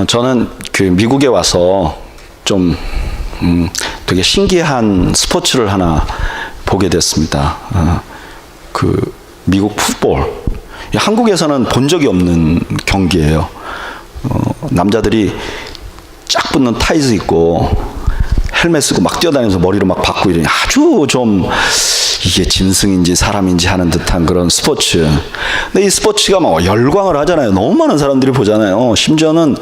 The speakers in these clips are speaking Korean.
저는 그 미국에 와서 좀 되게 신기한 스포츠를 하나 보게 됐습니다. 그 미국 풋볼. 한국에서는 본 적이 없는 경기예요. 남자들이 쫙 붙는 타이즈 입고 헬멧 쓰고 막 뛰어다니면서 머리로 막 박고 이러니 아주 좀 이게 짐승인지 사람인지 하는 듯한 그런 스포츠. 근데 이 스포츠가 막 열광을 하잖아요. 너무 많은 사람들이 보잖아요. 심지어는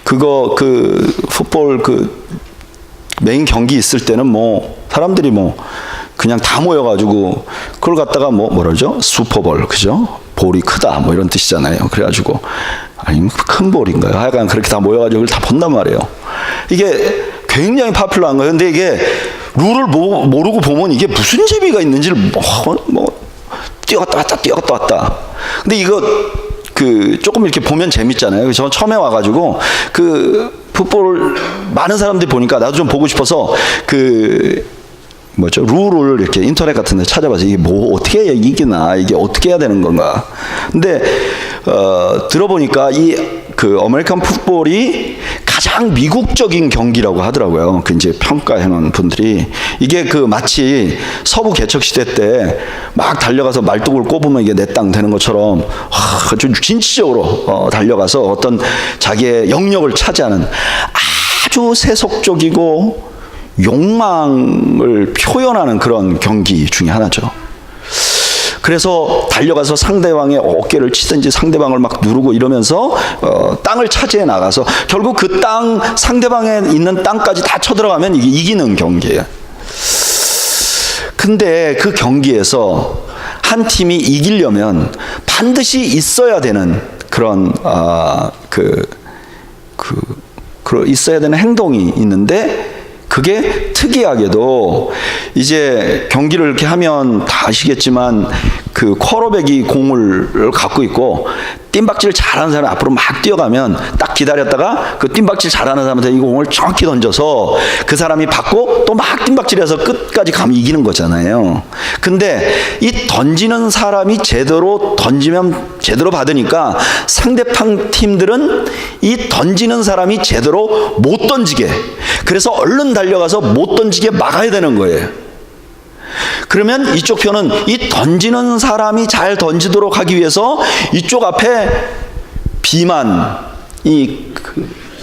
그 풋볼 메인 경기 있을 때는 사람들이 그냥 다 모여가지고 그걸 갖다가 뭐라죠? 슈퍼볼, 그죠? 볼이 크다 이런 뜻이잖아요. 그래가지고 아니 큰 볼인가요? 하여간 그렇게 다 모여가지고 그걸 다 본단 말이에요. 이게 굉장히 파퓰러한 거예요. 근데 이게 룰을 모르고 보면 이게 무슨 재미가 있는지를 뛰어갔다 왔다 뛰어갔다 왔다. 근데 이거 조금 이렇게 보면 재밌잖아요. 저는 처음에 와가지고 풋볼 많은 사람들이 보니까 나도 좀 보고 싶어서 룰을 이렇게 인터넷 같은 데 찾아봐서 이게 어떻게 이기나, 이게 어떻게 해야 되는 건가. 근데, 들어보니까 아메리칸 풋볼이 가장 미국적인 경기라고 하더라고요. 이제 평가해 놓은 분들이. 이게 마치 서부 개척시대 때 막 달려가서 말뚝을 꼽으면 이게 내 땅 되는 것처럼 아주 진취적으로 달려가서 어떤 자기의 영역을 차지하는 아주 세속적이고 욕망을 표현하는 그런 경기 중에 하나죠. 그래서 달려가서 상대방의 어깨를 치든지 상대방을 막 누르고 이러면서 땅을 차지해 나가서 결국 그 상대방에 있는 땅까지 다 쳐들어가면 이게 이기는 경기예요. 근데 그 경기에서 한 팀이 이기려면 반드시 있어야 되는 그런 있어야 되는 행동이 있는데, 그게 특이하게도 이제 경기를 이렇게 하면 다 아시겠지만 쿼터백이 공을 갖고 있고 뜀박질 잘하는 사람이 앞으로 막 뛰어가면 딱 기다렸다가 그 뜀박질 잘하는 사람한테 이 공을 정확히 던져서 그 사람이 받고 또 막 뜀박질해서 끝까지 가면 이기는 거잖아요. 근데 이 던지는 사람이 제대로 던지면 제대로 받으니까 상대방 팀들은 이 던지는 사람이 제대로 못 던지게, 그래서 얼른 달려가서 못 던지게 막아야 되는 거예요. 그러면 이쪽 편은 이 던지는 사람이 잘 던지도록 하기 위해서 이쪽 앞에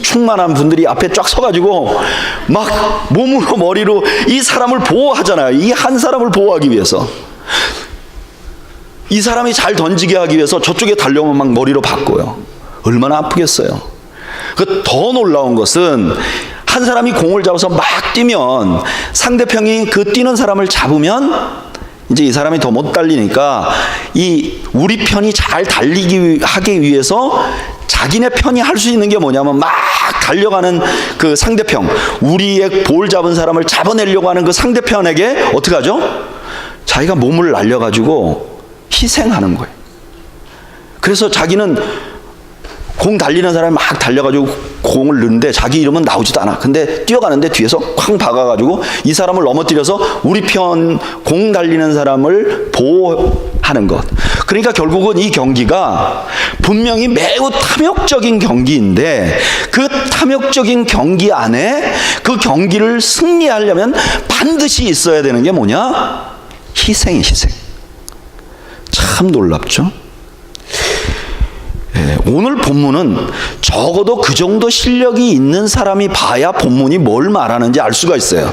충만한 분들이 앞에 쫙 서가지고 막 몸으로 머리로 이 사람을 보호하잖아요. 이 한 사람을 보호하기 위해서, 이 사람이 잘 던지게 하기 위해서 저쪽에 달려오면 막 머리로 바꿔요. 얼마나 아프겠어요. 더 놀라운 것은 한 사람이 공을 잡아서 막 뛰면 상대편이 뛰는 사람을 잡으면 이제 이 사람이 더 못 달리니까 우리 편이 잘 하기 위해서 자기네 편이 할 수 있는 게 뭐냐면 막 달려가는 그 상대편, 우리의 볼 잡은 사람을 잡아내려고 하는 그 상대편에게 어떻게 하죠? 자기가 몸을 날려가지고 희생하는 거예요. 그래서 자기는 공 달리는 사람이 막 달려가지고 공을 넣는데 자기 이름은 나오지도 않아. 근데 뛰어가는데 뒤에서 쾅 박아가지고 이 사람을 넘어뜨려서 우리 편 공 달리는 사람을 보호하는 것. 그러니까 결국은 이 경기가 분명히 매우 탐욕적인 경기인데, 그 탐욕적인 경기 안에 그 경기를 승리하려면 반드시 있어야 되는 게 뭐냐? 희생이 희생. 참 놀랍죠? 오늘 본문은 적어도 그 정도 실력이 있는 사람이 봐야 본문이 뭘 말하는지 알 수가 있어요.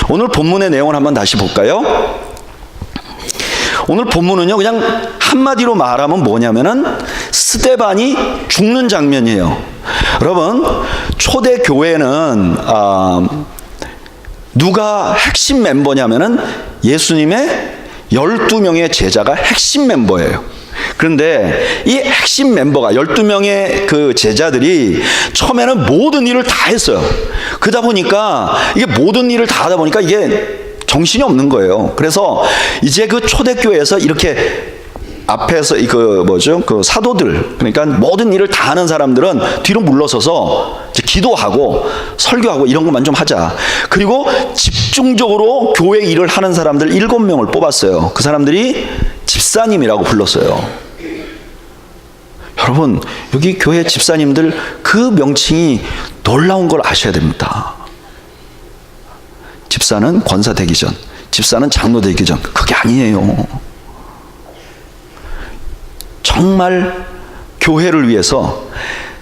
오늘 본문의 내용을 한번 다시 볼까요? 오늘 본문은요, 그냥 한마디로 말하면 뭐냐면은 스데반이 죽는 장면이에요. 여러분, 초대 교회는 누가 핵심 멤버냐면은 예수님의 12명의 제자가 핵심 member예요. 그런데 이 핵심 멤버가 12명의 그 제자들이 처음에는 모든 일을 다 했어요. 그러다 보니까 이게 모든 일을 다 하다 보니까 이게 정신이 없는 거예요. 그래서 이제 그 초대교회에서 이렇게 앞에서 그 사도들, 그러니까 모든 일을 다 하는 사람들은 뒤로 물러서서 이제 기도하고 설교하고 이런 것만 좀 하자. 그리고 집중적으로 교회 일을 하는 사람들 7명을 뽑았어요. 그 사람들이 집사님이라고 불렀어요. 여러분, 여기 교회 집사님들 그 명칭이 놀라운 걸 아셔야 됩니다. 집사는 권사 되기 전, 집사는 장로 되기 전, 그게 아니에요. 정말 교회를 위해서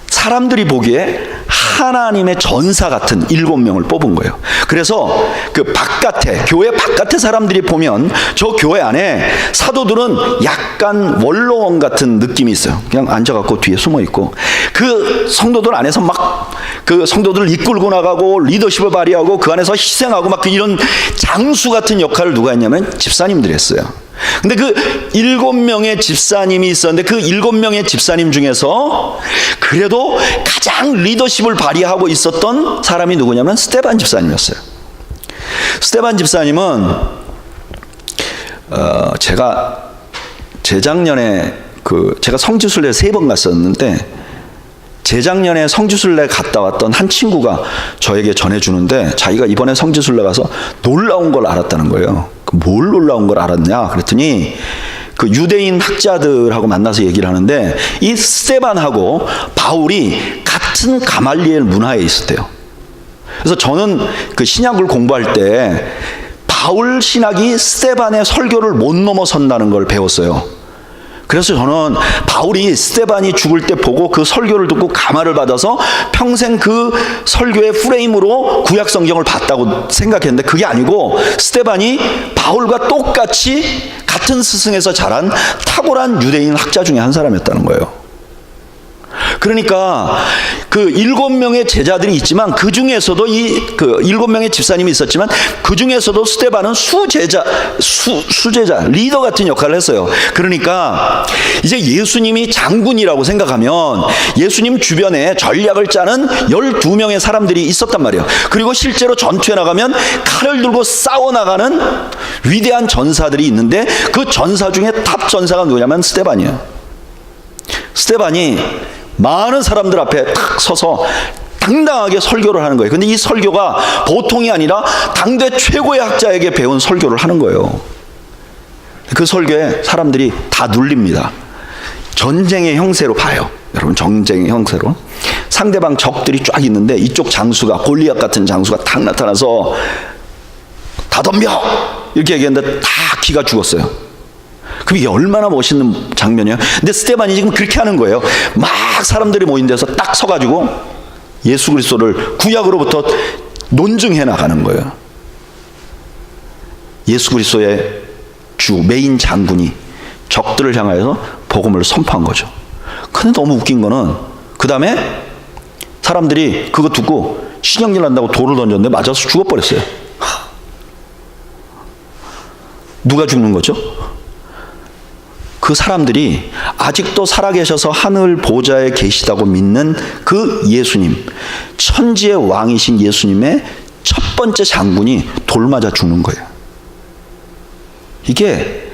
사람들이 보기에 하나님의 전사 같은 7명을 뽑은 거예요. 그래서 그 바깥에, 교회 바깥에 사람들이 보면 저 교회 안에 사도들은 약간 원로원 같은 느낌이 있어요. 그냥 앉아갖고 뒤에 숨어 있고, 그 성도들 안에서 막 그 성도들을 이끌고 나가고 리더십을 발휘하고 그 안에서 희생하고 막 이런 장수 같은 역할을 누가 했냐면 집사님들이 했어요. 근데 그 7명의 집사님이 있었는데 그 7명의 집사님 중에서 그래도 가장 리더십을 발휘하고 있었던 사람이 누구냐면 스데반 집사님이었어요. 스데반 집사님은 제가 재작년에 제가 성지순례 3번 갔었는데 재작년에 성지순례 갔다 왔던 한 친구가 저에게 전해주는데 자기가 이번에 성지순례 가서 놀라운 걸 알았다는 거예요. 뭘 놀라운 걸 알았냐 그랬더니 그 유대인 학자들하고 만나서 얘기를 하는데 이 스데반하고 바울이 같은 가말리엘 문화에 있었대요. 그래서 저는 그 신약을 공부할 때 바울 신학이 스데반의 설교를 못 넘어선다는 걸 배웠어요. 그래서 저는 바울이 스데반이 죽을 때 보고 그 설교를 듣고 감화를 받아서 평생 그 설교의 프레임으로 구약 성경을 봤다고 생각했는데 그게 아니고 스데반이 바울과 똑같이 같은 스승에서 자란 탁월한 유대인 학자 중에 한 사람이었다는 거예요. 그러니까 그 7명의 제자들이 있지만 그 중에서도 그 7명의 집사님이 있었지만 그 중에서도 스데반은 수제자 리더 같은 역할을 했어요. 그러니까 이제 예수님이 장군이라고 생각하면 예수님 주변에 전략을 짜는 12명의 사람들이 있었단 말이에요. 그리고 실제로 전투에 나가면 칼을 들고 싸워나가는 위대한 전사들이 있는데 그 전사 중에 탑 전사가 누구냐면 스데반이에요. 스데반이 많은 사람들 앞에 탁 서서 당당하게 설교를 하는 거예요. 근데 이 설교가 보통이 아니라 당대 최고의 학자에게 배운 설교를 하는 거예요. 그 설교에 사람들이 다 눌립니다. 전쟁의 형세로 봐요. 여러분, 전쟁의 형세로 상대방 적들이 쫙 있는데 이쪽 장수가 골리앗 같은 장수가 탁 나타나서 다 덤벼 이렇게 얘기했는데 다 기가 죽었어요. 그럼 이게 얼마나 멋있는 장면이에요. 근데 스데반이 지금 그렇게 하는 거예요. 막 사람들이 모인 데서 딱 서가지고 예수 그리스도를 구약으로부터 논증해 나가는 거예요. 예수 그리스도의 주 메인 장군이 적들을 향하여서 복음을 선포한 거죠. 근데 너무 웃긴 거는 그 다음에 사람들이 그거 듣고 신경질 난다고 돌을 던졌는데 맞아서 죽어버렸어요. 누가 죽는 거죠? 그 사람들이 아직도 살아계셔서 하늘 보좌에 계시다고 믿는 그 예수님, 천지의 왕이신 예수님의 첫 번째 장군이 돌 맞아 죽는 거예요. 이게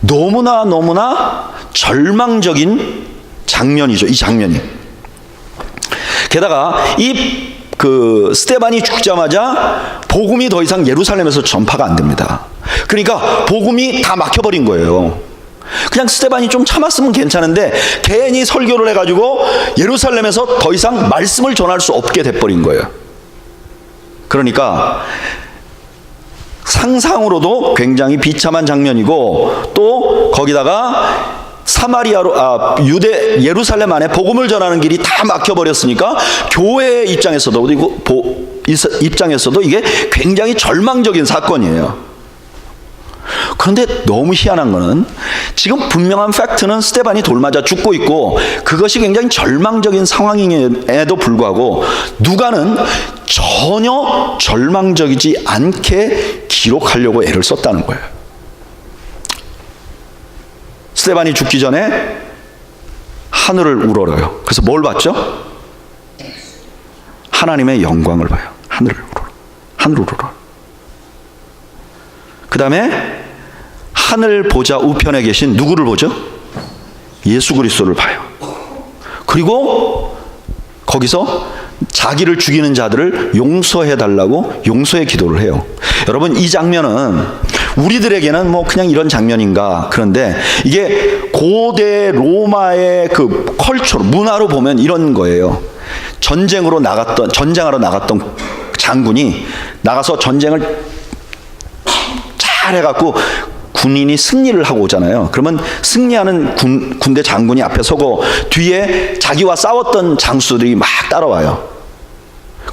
너무나 절망적인 장면이죠. 이 장면이. 게다가 그 스데반이 죽자마자 복음이 더 이상 예루살렘에서 전파가 안 됩니다. 그러니까 복음이 다 막혀버린 거예요. 그냥 스데반이 좀 참았으면 괜찮은데 괜히 설교를 해가지고 예루살렘에서 더 이상 말씀을 전할 수 없게 돼버린 거예요. 그러니까 상상으로도 굉장히 비참한 장면이고 또 거기다가 예루살렘 안에 복음을 전하는 길이 다 막혀버렸으니까 교회 입장에서도 이게 굉장히 절망적인 사건이에요. 그런데 너무 희한한 거는 지금 분명한 팩트는 스데반이 돌 맞아 죽고 있고 그것이 굉장히 절망적인 상황임에도 불구하고 누가는 전혀 절망적이지 않게 기록하려고 애를 썼다는 거예요. 스데반이 죽기 전에 하늘을 우러러요. 그래서 뭘 봤죠? 하나님의 영광을 봐요. 하늘을 우러러. 그 다음에 하늘 보좌 우편에 계신 누구를 보죠? 예수 그리스도를 봐요. 그리고 거기서 자기를 죽이는 자들을 용서해달라고 용서의 기도를 해요. 여러분, 이 장면은 우리들에게는 뭐 그냥 이런 장면인가, 그런데 이게 고대 로마의 그 컬처로, 문화로 보면 이런 거예요. 전쟁하러 나갔던 장군이 나가서 전쟁을 잘 해갖고 군인이 승리를 하고 오잖아요. 그러면 승리하는 군대 장군이 앞에 서고 뒤에 자기와 싸웠던 장수들이 막 따라와요.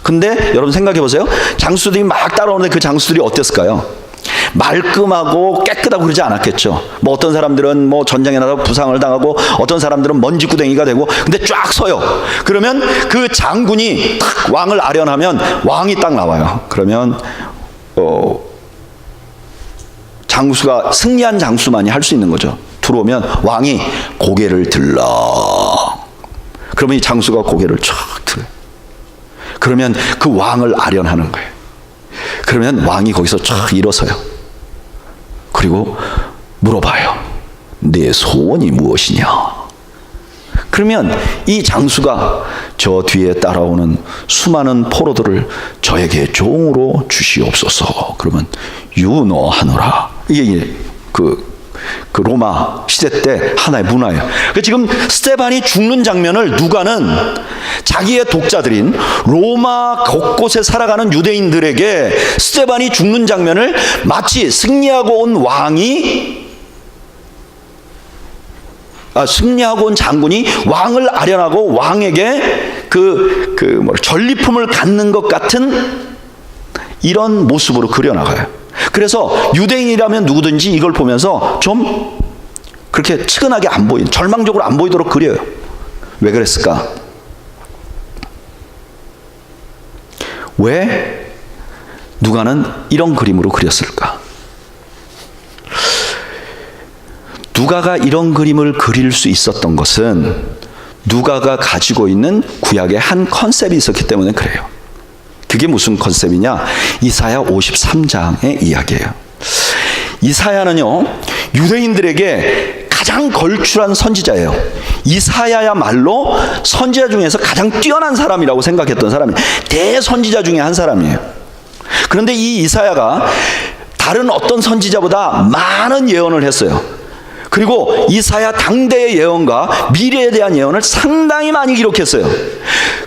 근데 여러분 생각해 보세요. 장수들이 막 따라오는데 그 장수들이 어땠을까요? 말끔하고 깨끗하고 그러지 않았겠죠. 뭐 어떤 사람들은 뭐 전쟁에 나서 부상을 당하고 어떤 사람들은 먼지구덩이가 되고, 근데 쫙 서요. 그러면 그 장군이 딱 왕을 아련하면 왕이 딱 나와요. 그러면 장수가, 승리한 장수만이 할 수 있는 거죠. 들어오면 왕이 고개를 들러. 그러면 이 장수가 고개를 쫙 들어요. 그러면 그 왕을 아련하는 거예요. 그러면 왕이 거기서 쫙 일어서요. 그리고 물어봐요. 내 소원이 무엇이냐? 그러면 이 장수가 저 뒤에 따라오는 수많은 포로들을 저에게 종으로 주시옵소서. 그러면 윤호하노라. 이게 그 로마 시대 때 하나의 문화예요. 지금 스데반이 죽는 장면을 누가는 자기의 독자들인 로마 곳곳에 살아가는 유대인들에게 스데반이 죽는 장면을 마치 승리하고 온 승리하고 온 장군이 왕을 아련하고 왕에게 전리품을 갖는 것 같은 이런 모습으로 그려나가요. 그래서 유대인이라면 누구든지 이걸 보면서 좀 그렇게 측은하게 안 절망적으로 안 보이도록 그려요. 왜 그랬을까? 왜 누가는 이런 그림으로 그렸을까? 누가가 이런 그림을 그릴 수 있었던 것은 누가가 가지고 있는 구약의 한 컨셉이 있었기 때문에 그래요. 그게 무슨 컨셉이냐? 이사야 53장의 이야기예요. 이사야는요, 유대인들에게 가장 걸출한 선지자예요. 이사야야말로 선지자 중에서 가장 뛰어난 사람이라고 생각했던 사람이에요. 대선지자 중에 한 사람이에요. 그런데 이 이사야가 다른 어떤 선지자보다 많은 예언을 했어요. 그리고 이사야 당대의 예언과 미래에 대한 예언을 상당히 많이 기록했어요.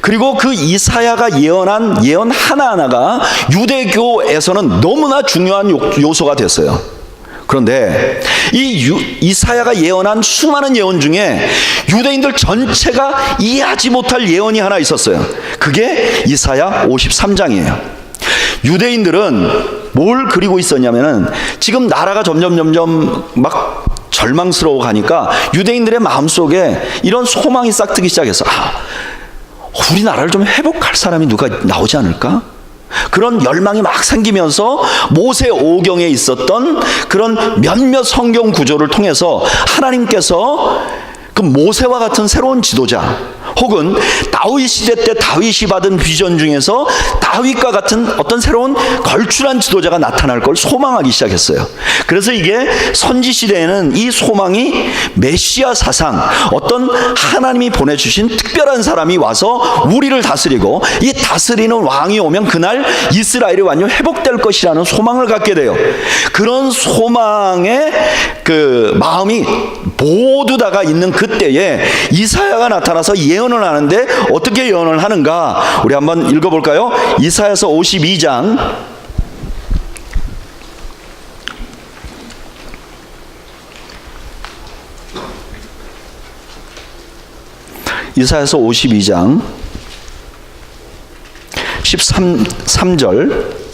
그리고 그 이사야가 예언한 예언 하나하나가 유대교에서는 너무나 중요한 요소가 됐어요. 그런데 이사야가 예언한 수많은 예언 중에 유대인들 전체가 이해하지 못할 예언이 하나 있었어요. 그게 이사야 53장이에요. 유대인들은 뭘 그리고 있었냐면은 지금 나라가 점점 막 절망스러워 가니까 유대인들의 마음속에 이런 소망이 싹트기 시작했어. 우리나라를 좀 회복할 사람이 누가 나오지 않을까? 그런 열망이 막 생기면서 모세 오경에 있었던 그런 몇몇 성경 구조를 통해서 하나님께서 그 모세와 같은 새로운 지도자, 혹은 다윗 시대 때 다윗이 받은 비전 중에서 다윗과 같은 어떤 새로운 걸출한 지도자가 나타날 걸 소망하기 시작했어요. 그래서 이게 선지 시대에는 이 소망이 메시아 사상, 어떤 하나님이 보내주신 특별한 사람이 와서 우리를 다스리고 이 다스리는 왕이 오면 그날 이스라엘이 완전 회복될 것이라는 소망을 갖게 돼요. 그런 소망의 그 마음이 모두 다가 있는 그때에 이사야가 나타나서 예언을 하는데 어떻게 예언을 하는가? 우리 한번 읽어볼까요? 이사야서 52장 13절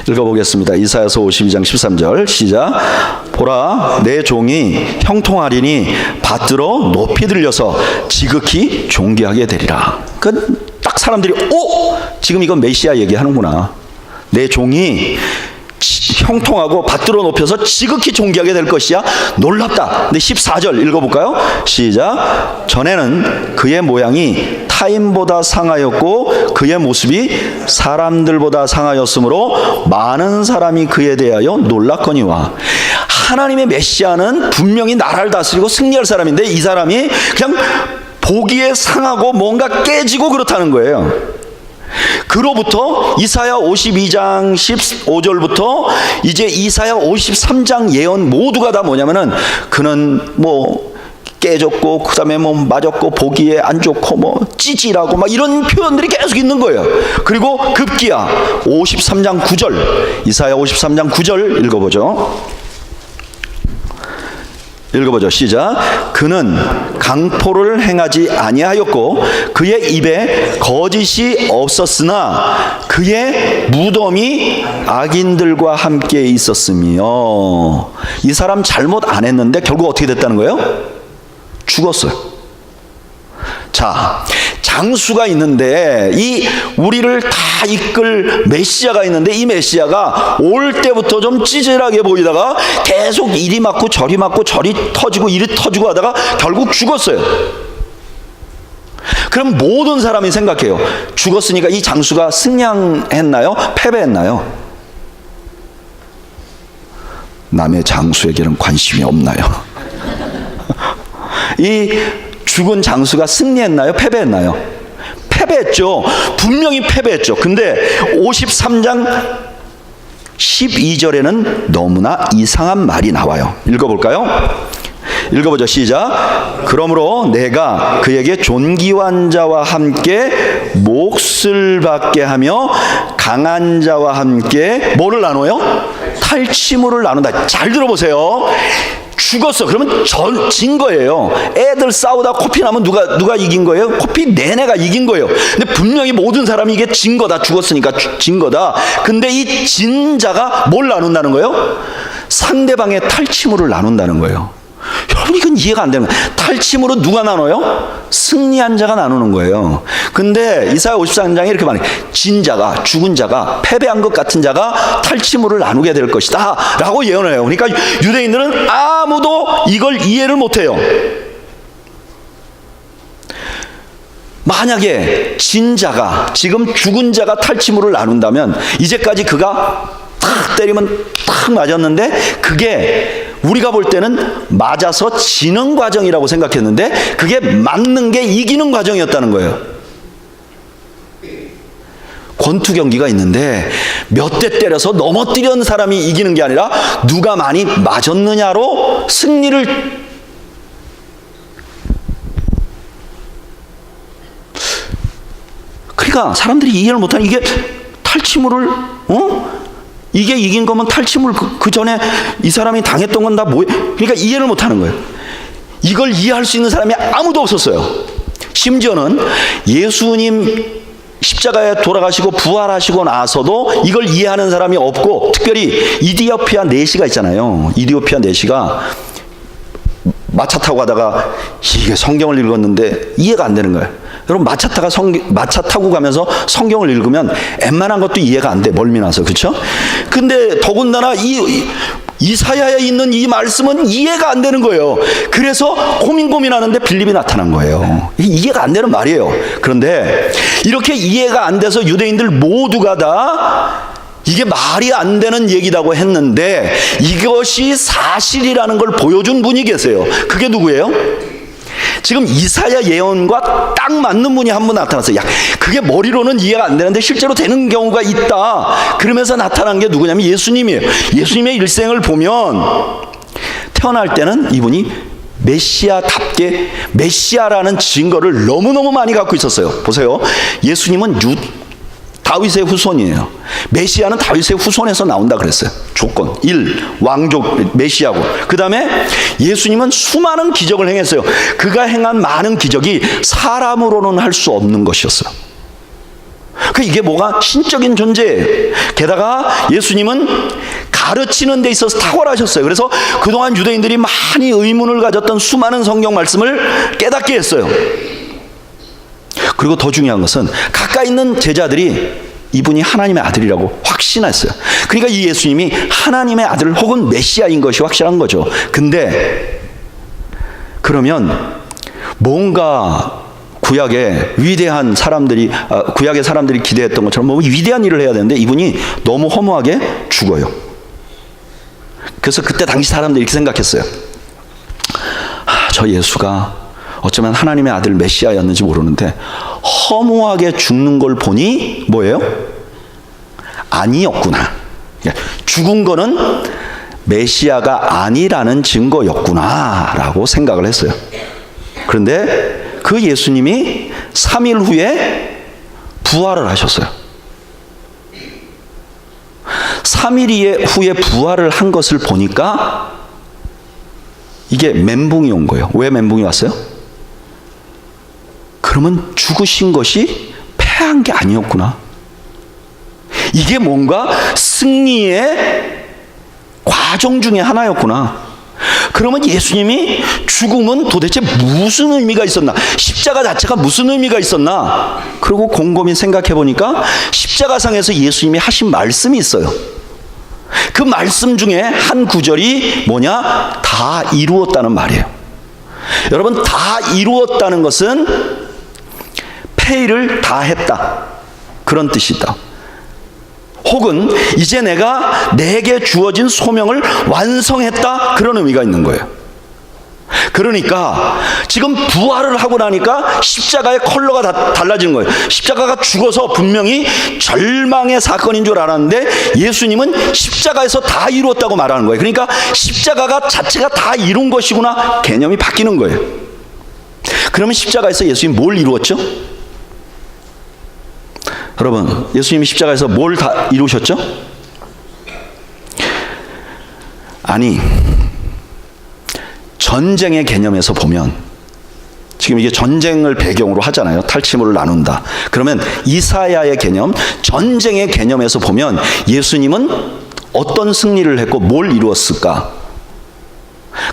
읽어보겠습니다. 이사야서 52장 13절 시작. 보라, 내 종이 형통하리니 받들어 높이 들려서 지극히 존귀하게 되리라. 딱 사람들이 지금 이건 메시아 얘기하는구나. 내 종이 형통하고 받들어 높여서 지극히 존귀하게 될 것이야. 놀랍다. 근데 14절 읽어볼까요? 시작. 전에는 그의 모양이 타인보다 상하였고 그의 모습이 사람들보다 상하였으므로 많은 사람이 그에 대하여 놀랐거니와. 하나님의 메시아는 분명히 나라를 다스리고 승리할 사람인데 이 사람이 그냥 보기에 상하고 뭔가 깨지고 그렇다는 거예요. 그로부터 이사야 52장 15절부터 이제 이사야 53장 예언 모두가 다 뭐냐면은 그는 뭐 깨졌고 그다음에 뭐 맞았고 보기에 안 좋고 뭐 찌질하고 막 이런 표현들이 계속 있는 거예요. 그리고 급기야 53장 9절, 이사야 53장 9절 읽어보죠. 시작. 그는 강포를 행하지 아니하였고 그의 입에 거짓이 없었으나 그의 무덤이 악인들과 함께 있었으며. 이 사람 잘못 안 했는데 결국 어떻게 됐다는 거예요? 죽었어요. 자, 장수가 있는데 이 우리를 다 이끌 메시아가 있는데 이 메시아가 올 때부터 좀 찌질하게 보이다가 계속 이리 맞고 저리 터지고 이리 터지고 하다가 결국 죽었어요. 그럼 모든 사람이 생각해요. 죽었으니까 이 장수가 승리했나요? 패배했나요? 남의 장수에게는 관심이 없나요? 이 죽은 장수가 승리했나요? 패배했나요? 패배했죠. 분명히 패배했죠. 근데 53장 12절에는 너무나 이상한 말이 나와요. 읽어볼까요? 읽어보죠. 시작. 그러므로 내가 그에게 존귀한 자와 함께 몫을 받게 하며 강한 자와 함께 뭐를 나눠요? 탈취물을 나눈다. 잘 들어보세요. 죽었어. 그러면 진 거예요. 애들 싸우다 코피 나면 누가 이긴 거예요? 코피 내내가 이긴 거예요. 근데 분명히 모든 사람이 이게 진 거다. 죽었으니까 진 거다. 근데 이 진 자가 뭘 나눈다는 거예요? 상대방의 탈취물을 나눈다는 거예요. 여러분, 이건 이해가 안 되는 거예요. 탈취물은 누가 나눠요? 승리한 자가 나누는 거예요. 근데 이사야 53장에 이렇게 말해요. 진 자가, 죽은 자가, 패배한 것 같은 자가 탈취물을 나누게 될 것이다 라고 예언을 해요. 그러니까 유대인들은 아무도 이걸 이해를 못해요. 만약에 진 자가, 지금 죽은 자가 탈취물을 나눈다면 이제까지 그가 탁 때리면 탁 맞았는데 그게 우리가 볼 때는 맞아서 지는 과정이라고 생각했는데 그게 맞는 게 이기는 과정이었다는 거예요. 권투 경기가 있는데 몇 대 때려서 넘어뜨린 사람이 이기는 게 아니라 누가 많이 맞았느냐로 승리를. 그러니까 사람들이 이해를 못하는 이게 탈취물을 이게 이긴 거면 탈취물 그 전에 이 사람이 당했던 건 다 뭐예요? 그러니까 이해를 못하는 거예요. 이걸 이해할 수 있는 사람이 아무도 없었어요. 심지어는 예수님 십자가에 돌아가시고 부활하시고 나서도 이걸 이해하는 사람이 없고, 특별히 이디오피아 내시가 있잖아요. 이디오피아 내시가 마차 타고 가다가 이게 성경을 읽었는데 이해가 안 되는 거예요. 여러분, 마차 타고 가면서 성경을 읽으면 웬만한 것도 이해가 안 돼. 멀미 나서. 그렇죠? 근데 더군다나 이사야에 있는 이 말씀은 이해가 안 되는 거예요. 그래서 고민하는데 빌립이 나타난 거예요. 이해가 안 되는 말이에요. 그런데 이렇게 이해가 안 돼서 유대인들 모두가 다 이게 말이 안 되는 얘기라고 했는데 이것이 사실이라는 걸 보여준 분이 계세요. 그게 누구예요? 지금 이사야 예언과 딱 맞는 분이 한 분 나타났어요. 야, 그게 머리로는 이해가 안 되는데 실제로 되는 경우가 있다. 그러면서 나타난 게 누구냐면 예수님이에요. 예수님의 일생을 보면 태어날 때는 이분이 메시아답게 메시아라는 증거를 너무너무 많이 갖고 있었어요. 보세요. 예수님은 다윗의 후손이에요. 메시아는 다윗의 후손에서 나온다 그랬어요. 조건 1. 왕족 메시아고, 그 다음에 예수님은 수많은 기적을 행했어요. 그가 행한 많은 기적이 사람으로는 할 수 없는 것이었어요. 이게 뭐가 신적인 존재예요. 게다가 예수님은 가르치는 데 있어서 탁월하셨어요. 그래서 그동안 유대인들이 많이 의문을 가졌던 수많은 성경 말씀을 깨닫게 했어요. 그리고 더 중요한 것은 가까이 있는 제자들이 이분이 하나님의 아들이라고 확신했어요. 그러니까 이 예수님이 하나님의 아들 혹은 메시아인 것이 확실한 거죠. 근데 그러면 뭔가 구약의 위대한 사람들이 구약의 사람들이 기대했던 것처럼 뭐 위대한 일을 해야 되는데 이분이 너무 허무하게 죽어요. 그래서 그때 당시 사람들이 이렇게 생각했어요. 저 예수가 어쩌면 하나님의 아들 메시아였는지 모르는데 허무하게 죽는 걸 보니 뭐예요? 아니었구나. 죽은 거는 메시아가 아니라는 증거였구나 라고 생각을 했어요. 그런데 그 예수님이 3일 후에 부활을 하셨어요. 3일 후에 부활을 한 것을 보니까 이게 멘붕이 온 거예요. 왜 멘붕이 왔어요? 그러면 죽으신 것이 패한 게 아니었구나. 이게 뭔가 승리의 과정 중에 하나였구나. 그러면 예수님이 죽음은 도대체 무슨 의미가 있었나? 십자가 자체가 무슨 의미가 있었나? 그리고 곰곰이 생각해 보니까 십자가상에서 예수님이 하신 말씀이 있어요. 그 말씀 중에 한 구절이 뭐냐? 다 이루었다는 말이에요. 여러분, 다 이루었다는 것은 페이를 다 했다, 그런 뜻이다. 혹은 이제 내게 주어진 소명을 완성했다, 그런 의미가 있는 거예요. 그러니까 지금 부활을 하고 나니까 십자가의 컬러가 다 달라지는 거예요. 십자가가 죽어서 분명히 절망의 사건인 줄 알았는데 예수님은 십자가에서 다 이루었다고 말하는 거예요. 그러니까 십자가가 자체가 다 이룬 것이구나, 개념이 바뀌는 거예요. 그러면 십자가에서 예수님이 뭘 이루었죠? 여러분, 예수님이 십자가에서 뭘 다 이루셨죠? 아니, 전쟁의 개념에서 보면, 지금 이게 전쟁을 배경으로 하잖아요. 탈취물을 나눈다. 그러면 이사야의 개념, 전쟁의 개념에서 보면 예수님은 어떤 승리를 했고 뭘 이루었을까?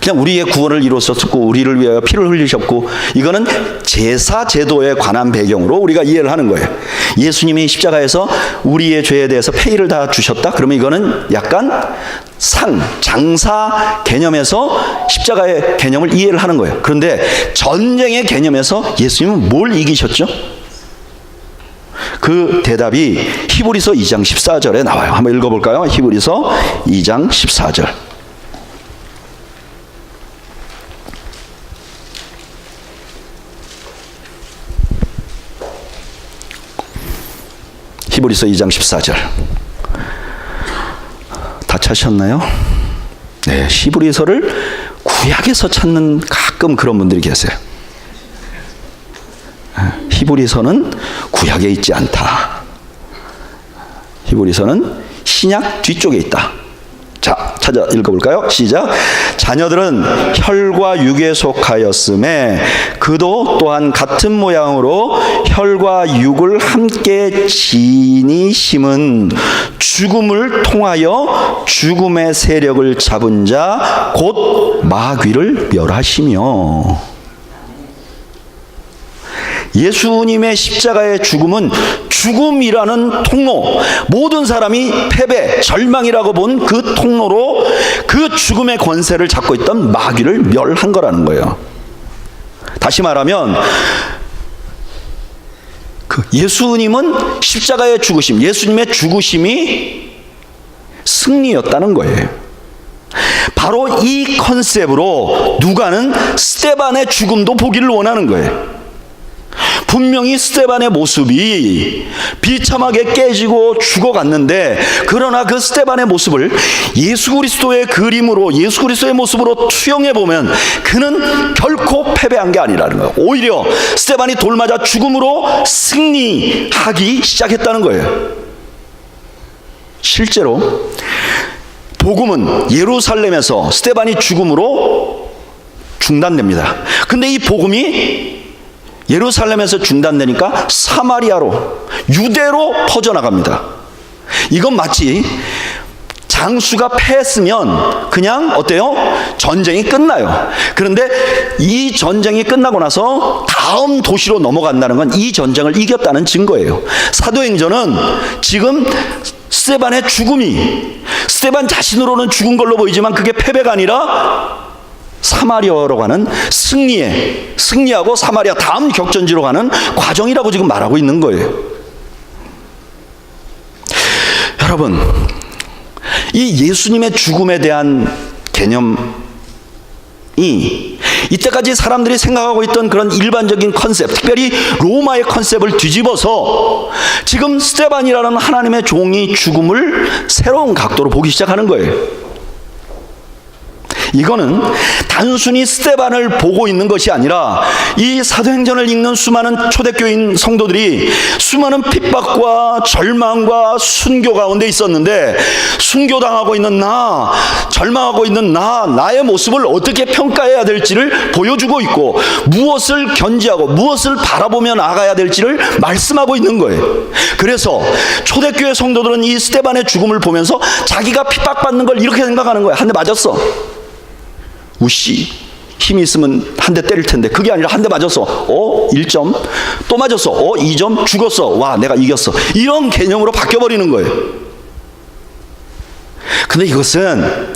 그냥 우리의 구원을 이루셨고 우리를 위하여 피를 흘리셨고, 이거는 제사 제도에 관한 배경으로 우리가 이해를 하는 거예요. 예수님이 십자가에서 우리의 죄에 대해서 페이를 다 주셨다? 그러면 이거는 약간 장사 개념에서 십자가의 개념을 이해를 하는 거예요. 그런데 전쟁의 개념에서 예수님은 뭘 이기셨죠? 그 대답이 히브리서 2장 14절에 나와요. 한번 읽어볼까요? 히브리서 2장 14절. 히브리서 2장 14절. 다 찾으셨나요? 네, 히브리서를 구약에서 찾는 가끔 그런 분들이 계세요. 히브리서는 구약에 있지 않다. 히브리서는 신약 뒤쪽에 있다. 자, 찾아 읽어볼까요? 시작. 자녀들은 혈과 육에 속하였음에 그도 또한 같은 모양으로 혈과 육을 함께 지니심은 죽음을 통하여 죽음의 세력을 잡은 자 곧 마귀를 멸하시며. 예수님의 십자가의 죽음은 죽음이라는 통로, 모든 사람이 패배, 절망이라고 본 그 통로로 그 죽음의 권세를 잡고 있던 마귀를 멸한 거라는 거예요. 다시 말하면 그 예수님은 십자가의 죽으심, 예수님의 죽으심이 승리였다는 거예요. 바로 이 컨셉으로 누가는 스데반의 죽음도 보기를 원하는 거예요. 분명히 스데반의 모습이 비참하게 깨지고 죽어갔는데, 그러나 그 스데반의 모습을 예수 그리스도의 그림으로, 예수 그리스도의 모습으로 투영해 보면 그는 결코 패배한 게 아니라는 거예요. 오히려 스데반이 돌 맞아 죽음으로 승리하기 시작했다는 거예요. 실제로 복음은 예루살렘에서 스데반이 죽음으로 중단됩니다. 근데 이 복음이 예루살렘에서 중단되니까 사마리아로, 유대로 퍼져나갑니다. 이건 마치 장수가 패했으면 그냥 어때요? 전쟁이 끝나요. 그런데 이 전쟁이 끝나고 나서 다음 도시로 넘어간다는 건 이 전쟁을 이겼다는 증거예요. 사도행전은 지금 스데반의 죽음이, 스데반 자신으로는 죽은 걸로 보이지만 그게 패배가 아니라 사마리아로 가는 승리하고 사마리아 다음 격전지로 가는 과정이라고 지금 말하고 있는 거예요. 여러분, 이 예수님의 죽음에 대한 개념이 이때까지 사람들이 생각하고 있던 그런 일반적인 컨셉, 특별히 로마의 컨셉을 뒤집어서 지금 스데반이라는 하나님의 종이 죽음을 새로운 각도로 보기 시작하는 거예요. 이거는 단순히 스데반을 보고 있는 것이 아니라 이 사도행전을 읽는 수많은 초대교인 성도들이 수많은 핍박과 절망과 순교 가운데 있었는데, 순교당하고 있는 나, 절망하고 있는 나의 모습을 어떻게 평가해야 될지를 보여주고 있고, 무엇을 견지하고 무엇을 바라보며 나가야 될지를 말씀하고 있는 거예요. 그래서 초대교회 성도들은 이 스데반의 죽음을 보면서 자기가 핍박받는 걸 이렇게 생각하는 거예요. 한 대 맞았어. 우씨, 힘이 있으면 한 대 때릴 텐데, 그게 아니라 한 대 맞았어. 1점. 또 맞았어. 2점. 죽었어. 와, 내가 이겼어. 이런 개념으로 바뀌어버리는 거예요. 근데 이것은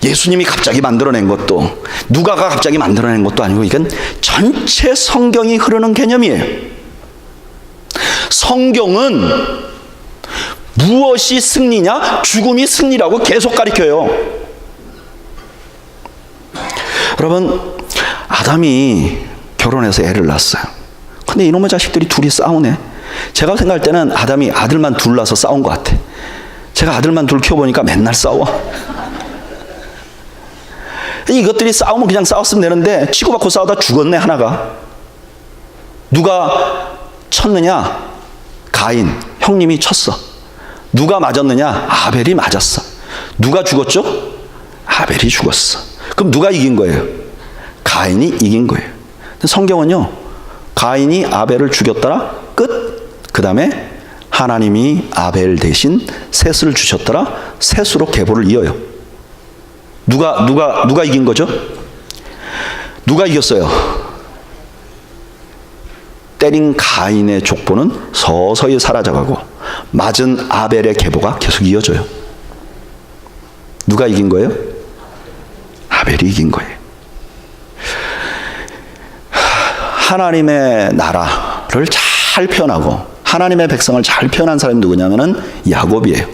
예수님이 갑자기 만들어낸 것도, 누가가 갑자기 만들어낸 것도 아니고, 이건 전체 성경이 흐르는 개념이에요. 성경은 무엇이 승리냐? 죽음이 승리라고 계속 가르쳐요. 여러분, 아담이 결혼해서 애를 낳았어요. 근데 이놈의 자식들이 둘이 싸우네. 제가 생각할 때는 아담이 아들만 둘 낳아서 싸운 것 같아. 제가 아들만 둘 키워보니까 맨날 싸워. 이것들이 싸우면 그냥 싸웠으면 되는데 치고받고 싸우다 죽었네, 하나가. 누가 쳤느냐? 가인, 형님이 쳤어. 누가 맞았느냐? 아벨이 맞았어. 누가 죽었죠? 아벨이 죽었어. 그럼 누가 이긴 거예요? 가인이 이긴 거예요. 성경은요, 가인이 아벨을 죽였더라, 끝. 그 다음에 하나님이 아벨 대신 셋을 주셨더라, 셋으로 계보를 이어요. 누가 이긴 거죠? 누가 이겼어요? 때린 가인의 족보는 서서히 사라져가고 맞은 아벨의 계보가 계속 이어져요. 누가 이긴 거예요? 아벨이 이긴 거예요. 하나님의 나라를 잘 표현하고 하나님의 백성을 잘 표현한 사람이 누구냐면은 야곱이에요.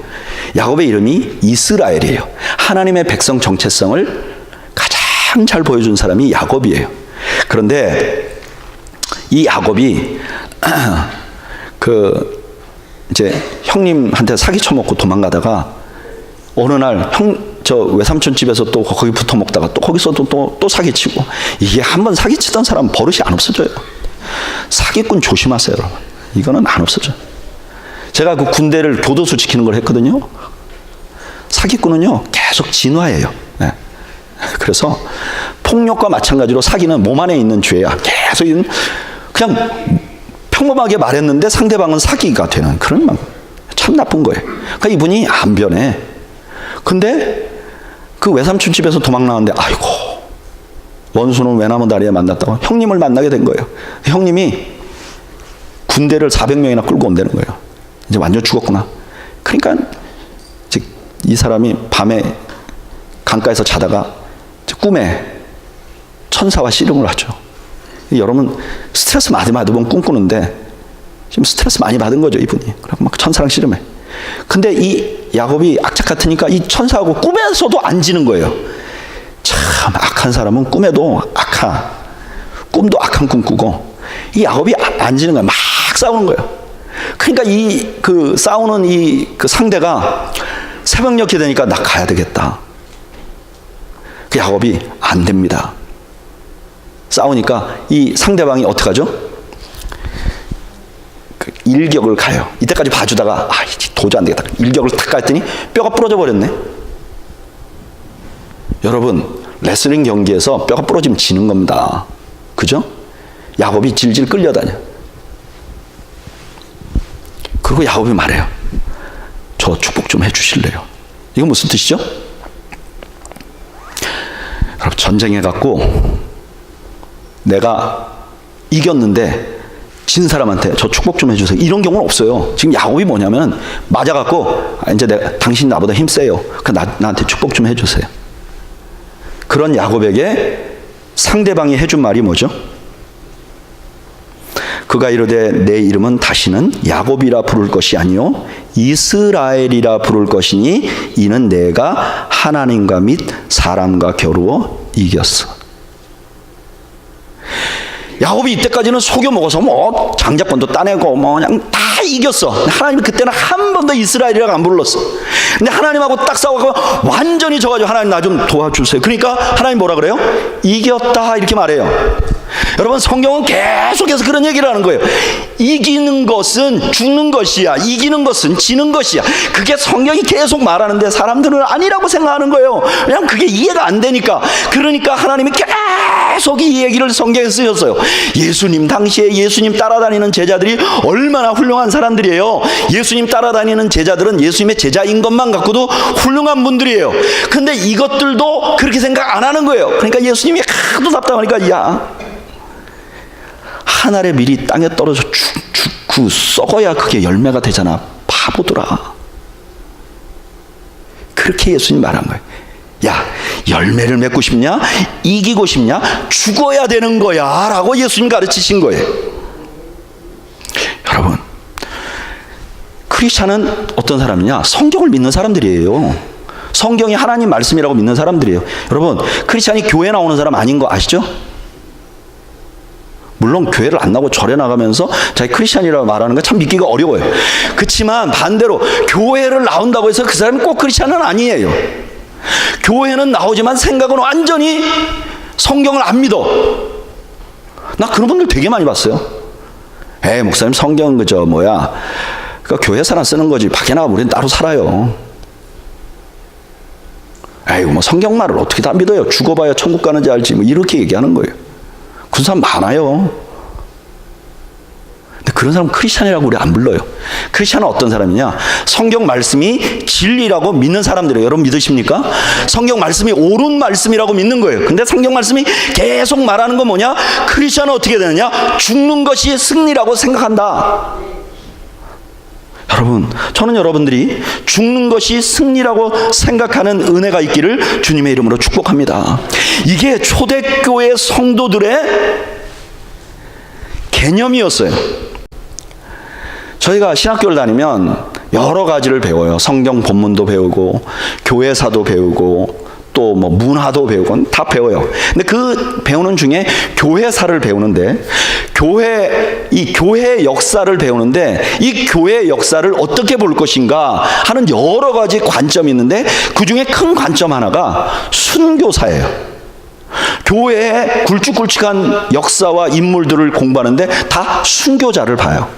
야곱의 이름이 이스라엘이에요. 하나님의 백성 정체성을 가장 잘 보여준 사람이 야곱이에요. 그런데 이 야곱이 이제 형님한테 사기 쳐먹고 도망가다가 어느 날 저 외삼촌 집에서 또 거기 붙어 먹다가 또 거기서도 또 사기치고, 이게 한번 사기치던 사람 버릇이 안 없어져요. 사기꾼 조심하세요, 여러분. 이거는 안 없어져요. 제가 그 군대를 교도소 지키는 걸 했거든요. 사기꾼은요 계속 진화해요. 네. 그래서 폭력과 마찬가지로 사기는 몸 안에 있는 죄야. 계속 그냥 평범하게 말했는데 상대방은 사기가 되는 그런, 참 나쁜 거예요. 그러니까 이분이 안 변해. 근데 그 외삼촌 집에서 도망 나왔는데, 아이고, 원수는 외나무 다리에 만났다고 형님을 만나게 된 거예요. 형님이 군대를 400명이나 끌고 온다는 거예요. 이제 완전 죽었구나. 그러니까 이 사람이 밤에 강가에서 자다가 꿈에 천사와 씨름을 하죠. 여러분, 스트레스 많이 받으면 꿈꾸는데 지금 스트레스 많이 받은 거죠, 이분이. 그래서 막 천사랑 씨름해. 근데 이 야곱이 악착 같으니까 이 천사하고 꿈에서도 안 지는 거예요. 참 악한 사람은 꿈에도 꿈도 악한 꿈 꾸고, 이 야곱이 안 지는 거예요. 막 싸우는 거예요. 그러니까 그 싸우는 그 상대가 새벽녘이 되니까 나 가야 되겠다. 그 야곱이 안 됩니다. 싸우니까 이 상대방이 어떻게 하죠? 그 일격을 가요. 이때까지 봐주다가 도저히 안 되겠다. 일격을 탁 갔더니 뼈가 부러져 버렸네. 여러분, 레슬링 경기에서 뼈가 부러지면 지는 겁니다. 그죠? 야곱이 질질 끌려다녀. 그리고 야곱이 말해요. 저 축복 좀 해주실래요? 이건 무슨 뜻이죠? 여러분, 전쟁해갖고 내가 이겼는데 진 사람한테 저 축복 좀 해주세요. 이런 경우는 없어요. 지금 야곱이 뭐냐면 맞아갖고 이제 당신 나보다 힘세요. 그러니까 나한테 축복 좀 해주세요. 그런 야곱에게 상대방이 해준 말이 뭐죠? 그가 이르되 내 이름은 다시는 야곱이라 부를 것이 아니요 이스라엘이라 부를 것이니 이는 내가 하나님과 및 사람과 겨루어 이겼어. 야곱이 이때까지는 속여 먹어서 뭐 장자권도 따내고 뭐 그냥 다 이겼어. 하나님이 그때는 한 번도 이스라엘이라고 안 불렀어. 근데 하나님하고 딱 싸워서 완전히 져가지고 하나님 나 좀 도와주세요. 그러니까 하나님 뭐라 그래요? 이겼다 이렇게 말해요. 여러분 성경은 계속해서 그런 얘기를 하는 거예요. 이기는 것은 죽는 것이야. 이기는 것은 지는 것이야. 그게 성경이 계속 말하는데 사람들은 아니라고 생각하는 거예요. 왜냐하면 그게 이해가 안 되니까. 그러니까 하나님이 계속 이 얘기를 성경에 쓰셨어요. 예수님 당시에 예수님 따라다니는 제자들이 얼마나 훌륭한 사람들이에요. 예수님 따라다니는 제자들은 예수님의 제자인 것만 갖고도 훌륭한 분들이에요. 근데 이것들도 그렇게 생각 안 하는 거예요. 그러니까 예수님이 하도 답답하니까 야 한 알의 밀이 땅에 떨어져 죽고 썩어야 그게 열매가 되잖아. 바보들아. 그렇게 예수님 말한 거예요. 야 열매를 맺고 싶냐? 이기고 싶냐? 죽어야 되는 거야 라고 예수님 가르치신 거예요. 여러분 크리스찬은 어떤 사람이냐? 성경을 믿는 사람들이에요. 성경이 하나님 말씀이라고 믿는 사람들이에요. 여러분 크리스찬이 교회 나오는 사람 아닌 거 아시죠? 물론 교회를 안 나오고 절에 나가면서 자기 크리스찬이라고 말하는 거 참 믿기가 어려워요. 그렇지만 반대로 교회를 나온다고 해서 그 사람이 꼭 크리스찬은 아니에요. 교회는 나오지만 생각은 완전히 성경을 안 믿어. 나 그런 분들 되게 많이 봤어요. 에이 목사님 성경은 그저 뭐야 그 교회에서나 쓰는 거지 밖에 나가면 우리는 따로 살아요. 에이 뭐 성경 말을 어떻게 다 믿어요. 죽어봐야 천국 가는지 알지 뭐 이렇게 얘기하는 거예요. 그런 사람 많아요. 근데 그런 사람 크리스찬이라고 우리 안 불러요. 크리스찬은 어떤 사람이냐? 성경 말씀이 진리라고 믿는 사람들이에요. 여러분 믿으십니까? 성경 말씀이 옳은 말씀이라고 믿는 거예요. 근데 성경 말씀이 계속 말하는 건 뭐냐? 크리스찬은 어떻게 되느냐? 죽는 것이 승리라고 생각한다. 여러분, 저는 여러분들이 죽는 것이 승리라고 생각하는 은혜가 있기를 주님의 이름으로 축복합니다. 이게 초대교회 성도들의 개념이었어요. 저희가 신학교를 다니면 여러 가지를 배워요. 성경 본문도 배우고 교회사도 배우고 또 뭐 문화도 배우고 다 배워요. 근데 그 배우는 중에 교회사를 배우는데 이 교회 역사를 배우는데 이 교회 역사를 어떻게 볼 것인가 하는 여러 가지 관점이 있는데 그 중에 큰 관점 하나가 순교사예요. 교회의 굵직굵직한 역사와 인물들을 공부하는데 다 순교자를 봐요.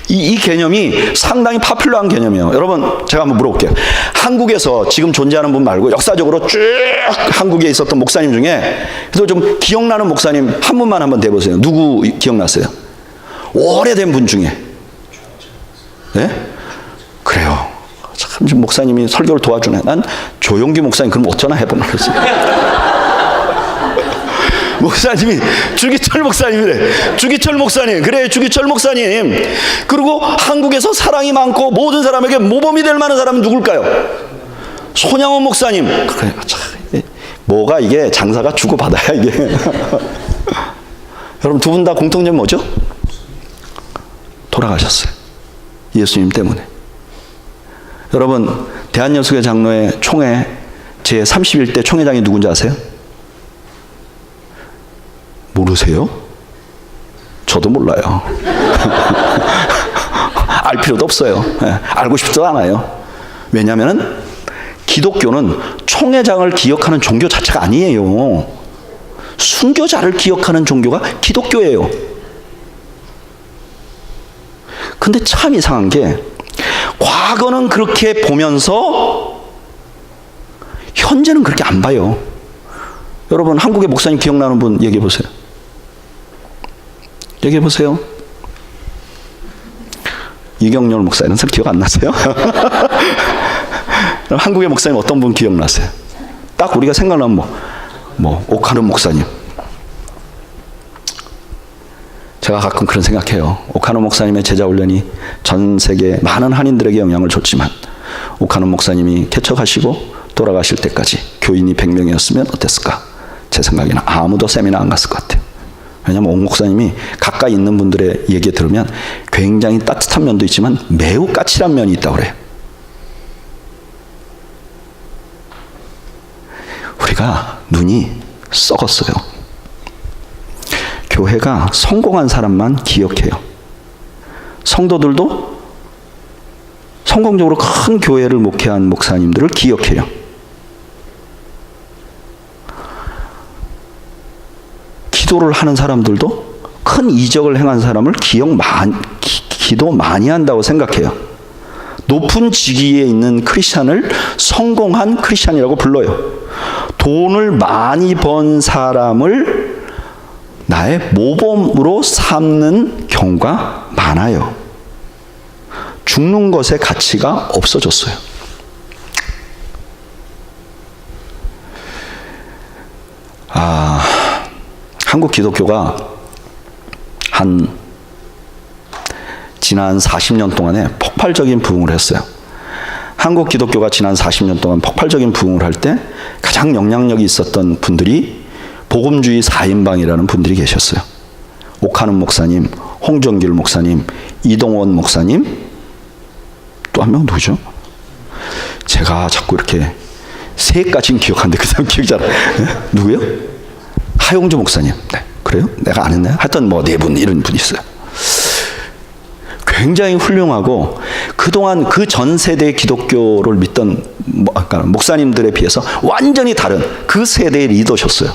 이 개념이 상당히 파퓰러한 개념이에요. 여러분 제가 한번 물어볼게요. 한국에서 지금 존재하는 분 말고 역사적으로 쭉 한국에 있었던 목사님 중에 그래서 좀 기억나는 목사님 한 분만 한번 대보세요. 누구 기억나세요? 오래된 분 중에. 네? 그래요. 참 목사님이 설교를 도와주네. 난 조용기 목사님 그럼 어쩌나 해보면 그랬어요. 목사님이 주기철 목사님이래. 주기철 목사님. 그래 주기철 목사님. 그리고 한국에서 사랑이 많고 모든 사람에게 모범이 될 만한 사람은 누굴까요? 손양원 목사님. 그래, 뭐가 이게 장사가 주고받아야 이게. 여러분 두 분 다 공통점이 뭐죠? 돌아가셨어요. 예수님 때문에. 여러분 대한여수교 장로회 총회 제31대 총회장이 누군지 아세요? 모르세요? 저도 몰라요. 알 필요도 없어요. 알고 싶지도 않아요. 왜냐하면 기독교는 총회장을 기억하는 종교 자체가 아니에요. 순교자를 기억하는 종교가 기독교예요. 근데 참 이상한 게 과거는 그렇게 보면서 현재는 그렇게 안 봐요. 여러분 한국의 목사님 기억나는 분 얘기해 보세요. 얘기해 보세요. 이경렬 목사님은 기억 안 나세요? 한국의 목사님 어떤 분 기억나세요? 딱 우리가 생각나면 뭐 오카노 목사님. 제가 가끔 그런 생각해요. 오카노 목사님의 제자 훈련이 전 세계 많은 한인들에게 영향을 줬지만 오카노 목사님이 개척하시고 돌아가실 때까지 교인이 100명이었으면 어땠을까? 제 생각에는 아무도 세미나 안 갔을 것 같아요. 왜냐하면 옥 목사님이 가까이 있는 분들의 얘기 들으면 굉장히 따뜻한 면도 있지만 매우 까칠한 면이 있다고 그래요. 우리가 눈이 썩었어요. 교회가 성공한 사람만 기억해요. 성도들도 성공적으로 큰 교회를 목회한 목사님들을 기억해요. 기도를 하는 사람들도 큰 이적을 행한 사람을 기도 많이 한다고 생각해요. 높은 직위에 있는 크리스찬을 성공한 크리스찬이라고 불러요. 돈을 많이 번 사람을 나의 모범으로 삼는 경우가 많아요. 죽는 것의 가치가 없어졌어요. 한국 기독교가 지난 40년 동안에 폭발적인 부흥을 했어요. 한국 기독교가 지난 40년 동안 폭발적인 부흥을 할 때 가장 영향력이 있었던 분들이 복음주의 4인방이라는 분들이 계셨어요. 옥하는 목사님, 홍정길 목사님, 이동원 목사님, 또 한 명 누구죠? 제가 자꾸 이렇게 세 가지는 기억하는데 그 사람 기억이 잘 안 나요. 누구요? 하용주 목사님. 네, 그래요? 내가 안 했나요? 하여튼 뭐 네 분 이런 분이 있어요. 굉장히 훌륭하고 그동안 그 전 세대의 기독교를 믿던 목사님들에 비해서 완전히 다른 그 세대의 리더셨어요.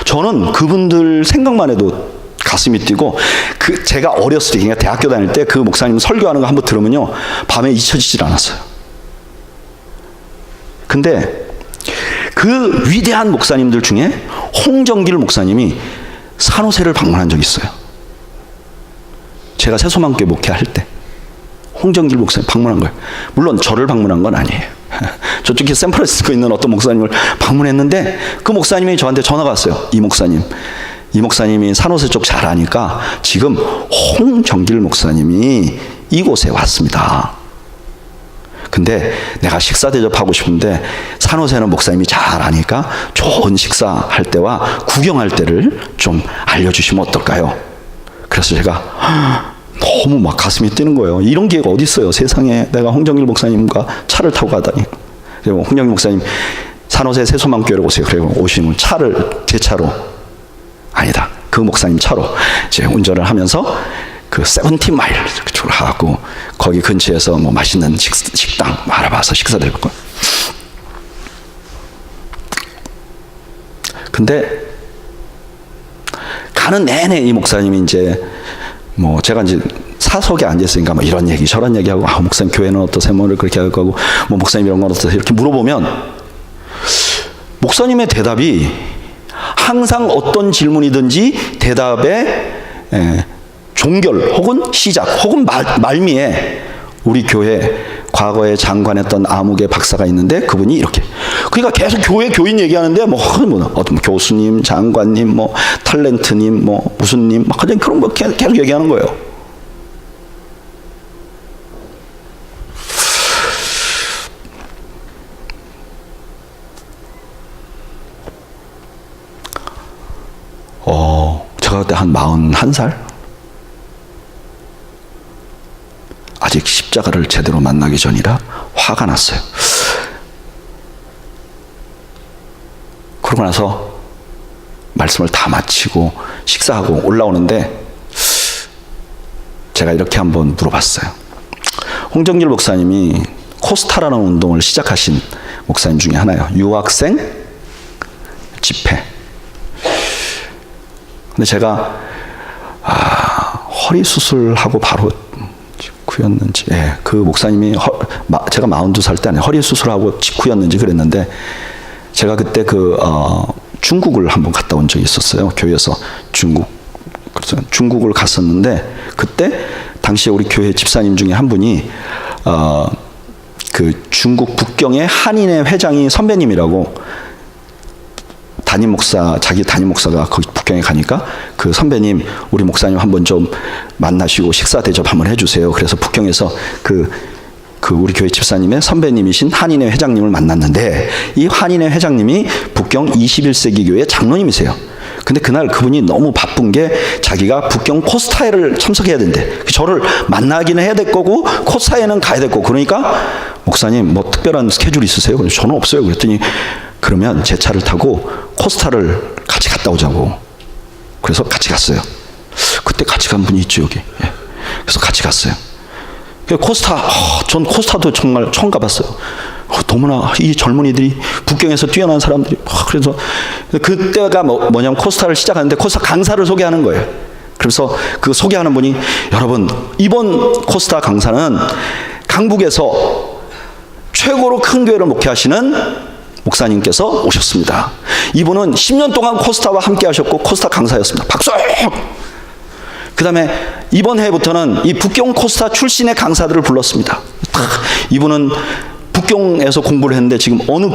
저는 그분들 생각만 해도 가슴이 뛰고 제가 어렸을 때 그러니까 대학교 다닐 때 그 목사님 설교하는 거 한번 들으면요 밤에 잊혀지질 않았어요. 근데 그 위대한 목사님들 중에 홍정길 목사님이 산호세를 방문한 적이 있어요. 제가 새소망교회 목회할 때 홍정길 목사님 방문한 거예요. 물론 저를 방문한 건 아니에요. 저쪽에 샌프란시스코에 있는 어떤 목사님을 방문했는데 그 목사님이 저한테 전화가 왔어요. 이 목사님이 산호세 쪽 잘 아니까 지금 홍정길 목사님이 이곳에 왔습니다. 근데 내가 식사 대접하고 싶은데 산호세는 목사님이 잘 아니까 좋은 식사할 때와 구경할 때를 좀 알려주시면 어떨까요? 그래서 제가 너무 막 가슴이 뛰는 거예요. 이런 기회가 어디 있어요? 세상에. 내가 홍정길 목사님과 차를 타고 가다니. 그리고 홍정길 목사님 산호세 새소망교회로 오세요. 그리고 오시면 제 차로 아니다. 그 목사님 차로 이제 운전을 하면서 그 70마일 쪽으로 하고 거기 근처에서 뭐 맛있는 식당 알아봐서 식사드릴 거예요. 근데 가는 내내 이 목사님이 이제 뭐 제가 이제 사석에 앉아있으니까 뭐 이런 얘기 저런 얘기하고 목사님 교회는 어떠세요? 뭐 그렇게 할 거고 뭐 목사님 이런 건 어떠세요? 이렇게 물어보면 목사님의 대답이 항상 어떤 질문이든지 대답에 종결 혹은 시작 혹은 말미에 우리 교회 과거에 장관했던 아무개 박사가 있는데 그분이 이렇게 그러니까 계속 교회 교인 얘기하는데 뭐 어떤 교수님, 장관님, 뭐 탤런트님, 뭐 무슨님 막 그냥 그런 거 계속 얘기하는 거예요. 제가 그때 한 41살? 아직 십자가를 제대로 만나기 전이라 화가 났어요. 그러고 나서 말씀을 다 마치고 식사하고 올라오는데 제가 이렇게 한번 물어봤어요. 홍정길 목사님이 코스타라는 운동을 시작하신 목사님 중에 하나예요. 유학생 집회. 근데 제가 허리 수술하고 바로 직후였는지 그 목사님이 제가 42살 때 허리 수술하고 직후였는지 그랬는데 제가 그때 중국을 한번 갔다 온 적이 있었어요. 교회에서 중국을 갔었는데 그때 당시에 우리 교회 집사님 중에 한 분이 그 중국 북경의 한인회 회장이 선배님이라고 자기 담임 목사가 거기 북경에 가니까 그 선배님 우리 목사님 한번 좀 만나시고 식사 대접 한번 해주세요. 그래서 북경에서 그 우리 교회 집사님의 선배님이신 한인회 회장님을 만났는데 이 한인회 회장님이 북경 21세기 교회 장로님이세요. 근데 그날 그분이 너무 바쁜 게 자기가 북경 코스타에를 참석해야 된대. 저를 만나기는 해야 될 거고 코스타에는 가야 될 거고 그러니까 목사님 뭐 특별한 스케줄 있으세요? 저는 없어요. 그랬더니 그러면 제 차를 타고 코스타를 갔다 오자고. 그래서 같이 갔어요. 그때 같이 간 분이 있죠, 여기. 예. 그래서 같이 갔어요. 코스타, 전 코스타도 정말 처음 가봤어요. 너무나 이 젊은이들이, 북경에서 뛰어난 사람들이, 그래서 그때가 뭐냐면 코스타를 시작하는데 코스타 강사를 소개하는 거예요. 그래서 그 소개하는 분이, 여러분, 이번 코스타 강사는 강북에서 최고로 큰 교회를 목회하시는 목사님께서 오셨습니다. 이분은 10년 동안 코스타와 함께 하셨고 코스타 강사였습니다. 박수! 그 다음에 이번 해부터는 이 북경 코스타 출신의 강사들을 불렀습니다. 이분은 북경에서 공부를 했는데 지금 어느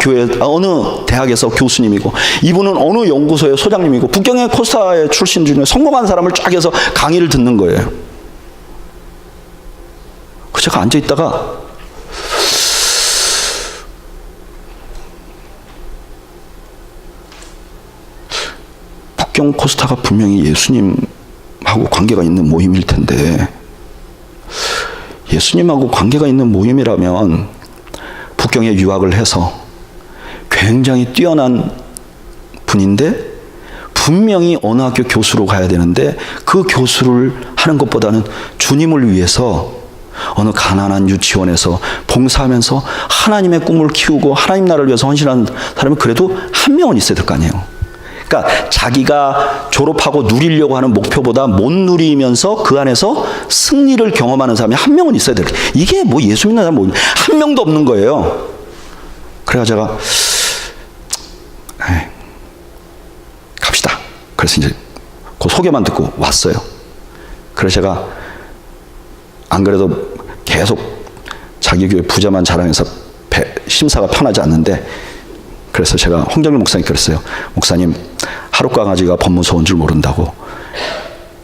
대학에서 교수님이고, 이분은 어느 연구소의 소장님이고, 북경의 코스타의 출신 중에 성공한 사람을 쫙 해서 강의를 듣는 거예요. 그 제가 앉아 있다가 북경 코스타가 분명히 예수님하고 관계가 있는 모임일 텐데, 예수님하고 관계가 있는 모임이라면 북경에 유학을 해서 굉장히 뛰어난 분인데 분명히 어느 학교 교수로 가야 되는데, 그 교수를 하는 것보다는 주님을 위해서 어느 가난한 유치원에서 봉사하면서 하나님의 꿈을 키우고 하나님 나라를 위해서 헌신하는 사람이 그래도 한 명은 있어야 될 거 아니에요. 그러니까 자기가 졸업하고 누리려고 하는 목표보다 못 누리면서 그 안에서 승리를 경험하는 사람이 한 명은 있어야 될 거예요. 이게 뭐 예수 믿는 사람 한 명도 없는 거예요. 그래서 제가 갑시다. 그래서 이제 그 소개만 듣고 왔어요. 그래서 제가 안 그래도 계속 자기 교회 부자만 자랑해서 심사가 편하지 않는데, 그래서 제가 홍정일 목사님께 그랬어요. 목사님, 하룻강아지가 법무서원 줄 모른다고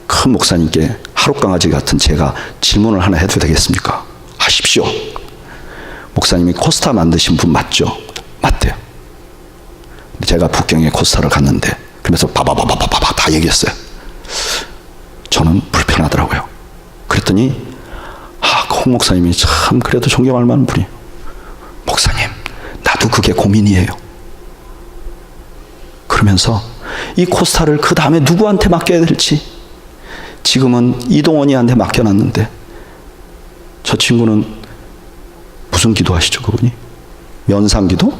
큰 목사님께 하룻강아지 같은 제가 질문을 하나 해도 되겠습니까? 하십시오. 목사님이 코스타 만드신 분 맞죠? 맞대요. 제가 북경에 코스타를 갔는데, 그러면서 바바바바바바 다 얘기했어요. 저는 불편하더라고요. 그랬더니 홍 목사님이 참 그래도 존경할 만한 분이에요. 목사님, 나도 그게 고민이에요. 그러면서 이 코스타를 그 다음에 누구한테 맡겨야 될지, 지금은 이동원이한테 맡겨놨는데, 저 친구는 무슨 기도하시죠, 그분이? 면상기도? 뭐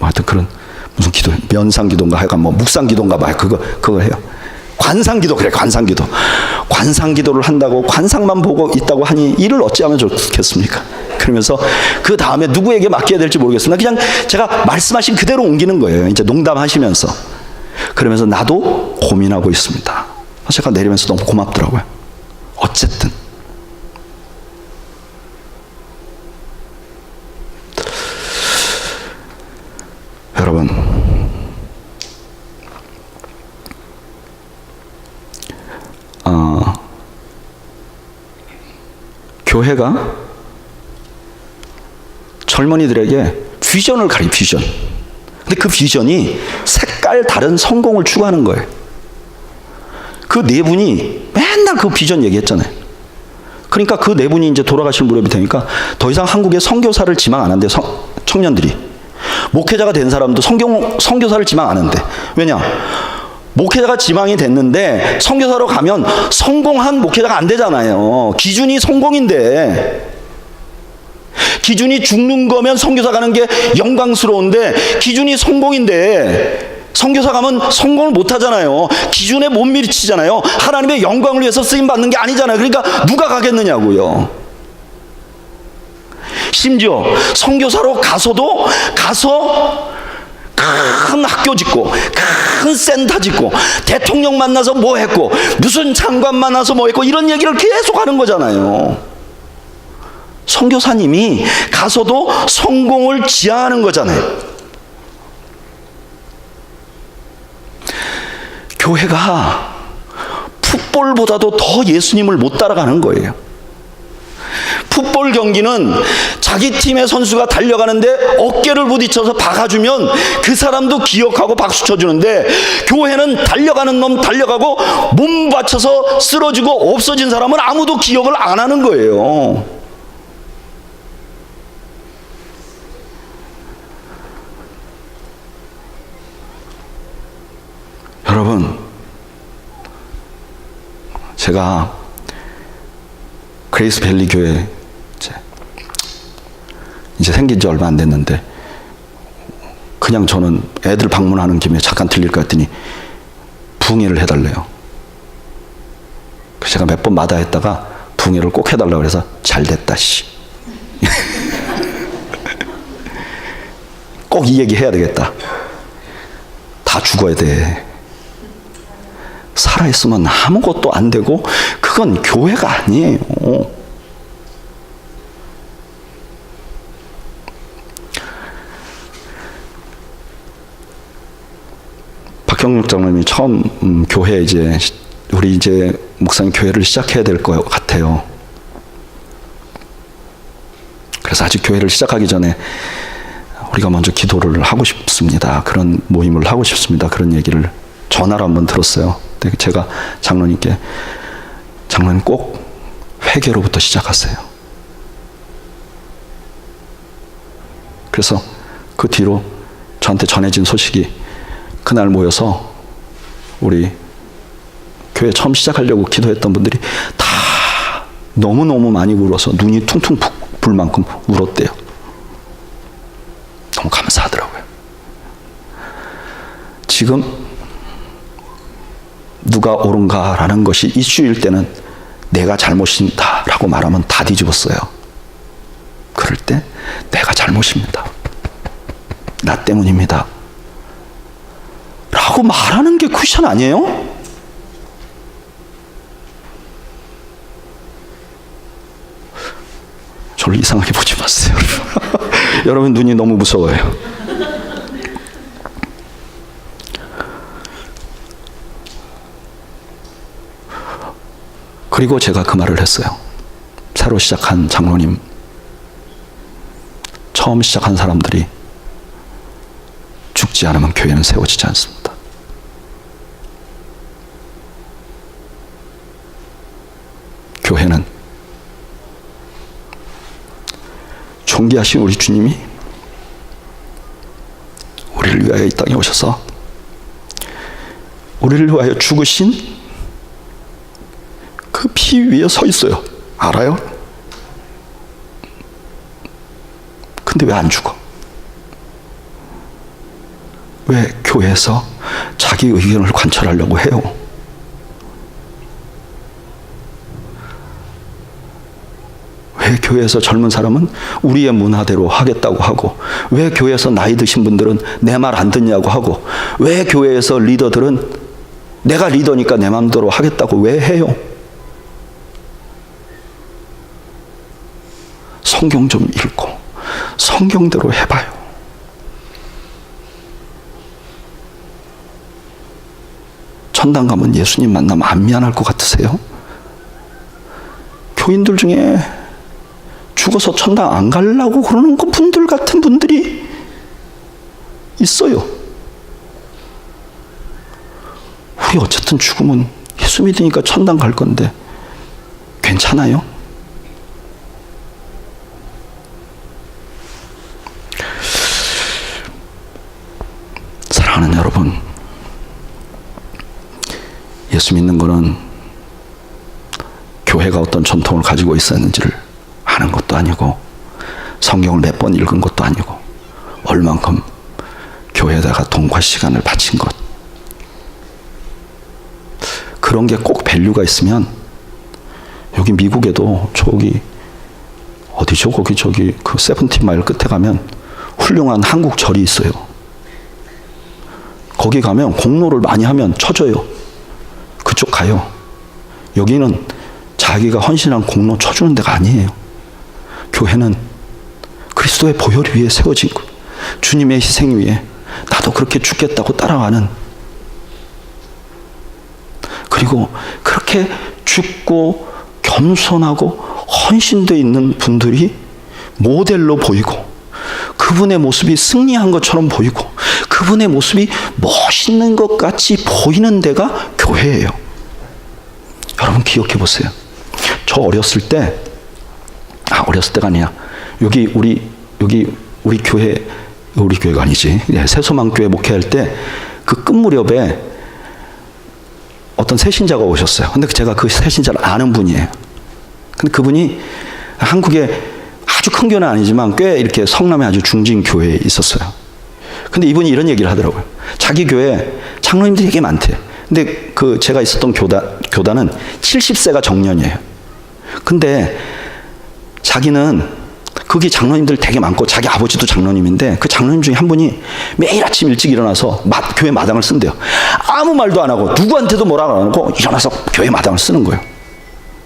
하여튼 그런 무슨 기도, 면상기도인가 하여간 뭐 묵상기도인가 봐요. 그거 해요. 관상기도, 그래, 관상기도. 관상기도를 한다고 관상만 보고 있다고 하니 이를 어찌하면 좋겠습니까? 그러면서 그 다음에 누구에게 맡겨야 될지 모르겠습니다. 그냥 제가 말씀하신 그대로 옮기는 거예요. 이제 농담하시면서. 그러면서 나도 고민하고 있습니다. 제가 내리면서 너무 고맙더라고요. 어쨌든. 여러분, 교회가 젊은이들에게 비전을 가리, 비전. 근데 그 비전이 색깔 다른 성공을 추구하는 거예요. 그 네 분이 맨날 그 비전 얘기했잖아요. 그러니까 그 네 분이 이제 돌아가실 무렵이 되니까 더 이상 한국에 선교사를 지망 안 한대, 청년들이. 목회자가 된 사람도 선교사를 지망 안 한대. 왜냐? 목회자가 지망이 됐는데 선교사로 가면 성공한 목회자가 안 되잖아요. 기준이 성공인데, 기준이 죽는 거면 선교사 가는 게 영광스러운데, 기준이 성공인데 선교사 가면 성공을 못 하잖아요. 기준에 못 미치잖아요. 하나님의 영광을 위해서 쓰임 받는 게 아니잖아요. 그러니까 누가 가겠느냐고요. 심지어 선교사로 가서도 큰 학교 짓고 큰 센터 짓고 대통령 만나서 뭐 했고 무슨 장관 만나서 뭐 했고 이런 얘기를 계속 하는 거잖아요. 선교사님이 가서도 성공을 지향하는 거잖아요. 교회가 풋볼보다도 더 예수님을 못 따라가는 거예요. 풋볼 경기는 자기 팀의 선수가 달려가는데 어깨를 부딪혀서 박아주면 그 사람도 기억하고 박수 쳐주는데, 교회는 달려가는 놈 달려가고 몸 받쳐서 쓰러지고 없어진 사람은 아무도 기억을 안 하는 거예요. 제가 그레이스 밸리 교회 이제 생긴 지 얼마 안 됐는데, 그냥 저는 애들 방문하는 김에 잠깐 들릴까 했더니 부흥회를 해달래요. 그래서 제가 몇 번 마다했다가 부흥회를 꼭 해달라고 해서 잘 됐다 씨. 꼭 이 얘기 해야 되겠다. 다 죽어야 돼. 살아있으면 아무것도 안 되고 그건 교회가 아니에요. 박경육 장로님이 처음 교회 우리 이제 목사님 교회를 시작해야 될 것 같아요. 그래서 아직 교회를 시작하기 전에 우리가 먼저 기도를 하고 싶습니다. 그런 모임을 하고 싶습니다. 그런 얘기를 전화로 한번 들었어요. 제가 장로님께, 장로님 꼭 회개로부터 시작하세요. 그래서 그 뒤로 저한테 전해진 소식이, 그날 모여서 우리 교회 처음 시작하려고 기도했던 분들이 다 너무너무 많이 울어서 눈이 퉁퉁 불 만큼 울었대요. 너무 감사하더라고요. 지금 누가 옳은가라는 것이 이슈일 때는 내가 잘못이다 라고 말하면 다 뒤집었어요. 그럴 때 내가 잘못입니다, 나 때문입니다 라고 말하는 게 쿠션 아니에요? 저를 이상하게 보지 마세요. 여러분 눈이 너무 무서워요. 그리고 제가 그 말을 했어요. 새로 시작한 장로님, 처음 시작한 사람들이 죽지 않으면 교회는 세워지지 않습니다. 교회는 존귀하신 우리 주님이 우리를 위하여 이 땅에 오셔서 우리를 위하여 죽으신 그 피 위에 서 있어요. 알아요? 근데 왜 안 죽어? 왜 교회에서 자기 의견을 관철하려고 해요? 왜 교회에서 젊은 사람은 우리의 문화대로 하겠다고 하고, 왜 교회에서 나이 드신 분들은 내 말 안 듣냐고 하고, 왜 교회에서 리더들은 내가 리더니까 내 마음대로 하겠다고 왜 해요? 성경 좀 읽고 성경대로 해봐요. 천당 가면 예수님 만나면 안 미안할 것 같으세요? 교인들 중에 죽어서 천당 안 가려고 그러는 분들 같은 분들이 있어요. 우리 어쨌든 죽으면 예수 믿으니까 천당 갈 건데 괜찮아요? 사랑하는 여러분, 예수 믿는 것은 교회가 어떤 전통을 가지고 있었는지를 아는 것도 아니고, 성경을 몇 번 읽은 것도 아니고, 얼만큼 교회에다가 돈과 시간을 바친 것, 그런 게 꼭 밸류가 있으면, 여기 미국에도 저기 어디죠? 거기 저기 그 17마일 끝에 가면 훌륭한 한국 절이 있어요. 거기 가면 공로를 많이 하면 쳐줘요. 그쪽 가요. 여기는 자기가 헌신한 공로 쳐주는 데가 아니에요. 교회는 그리스도의 보혈 위에 세워진 것, 주님의 희생 위에 나도 그렇게 죽겠다고 따라가는, 그리고 그렇게 죽고 겸손하고 헌신되어 있는 분들이 모델로 보이고, 그분의 모습이 승리한 것처럼 보이고, 그분의 모습이 멋있는 것 같이 보이는 데가 교회예요. 여러분 기억해 보세요. 저 어렸을 때, 어렸을 때가 아니야. 여기 우리 교회가 아니지. 세소망교회 목회할 때 그 끝 무렵에 어떤 새신자가 오셨어요. 근데 제가 그 새신자를 아는 분이에요. 근데 그분이 한국에 아주 큰 교회는 아니지만 꽤 이렇게 성남에 아주 중진 교회에 있었어요. 근데 이분이 이런 얘기를 하더라고요. 자기 교회에 장로님들이 되게 많대. 근데 그 제가 있었던 교단은 70세가 정년이에요. 근데 자기는 거기 장로님들 되게 많고 자기 아버지도 장로님인데 그 장로님 중에 한 분이 매일 아침 일찍 일어나서 교회 마당을 쓴대요. 아무 말도 안 하고 누구한테도 뭐라고 안 하고 일어나서 교회 마당을 쓰는 거예요.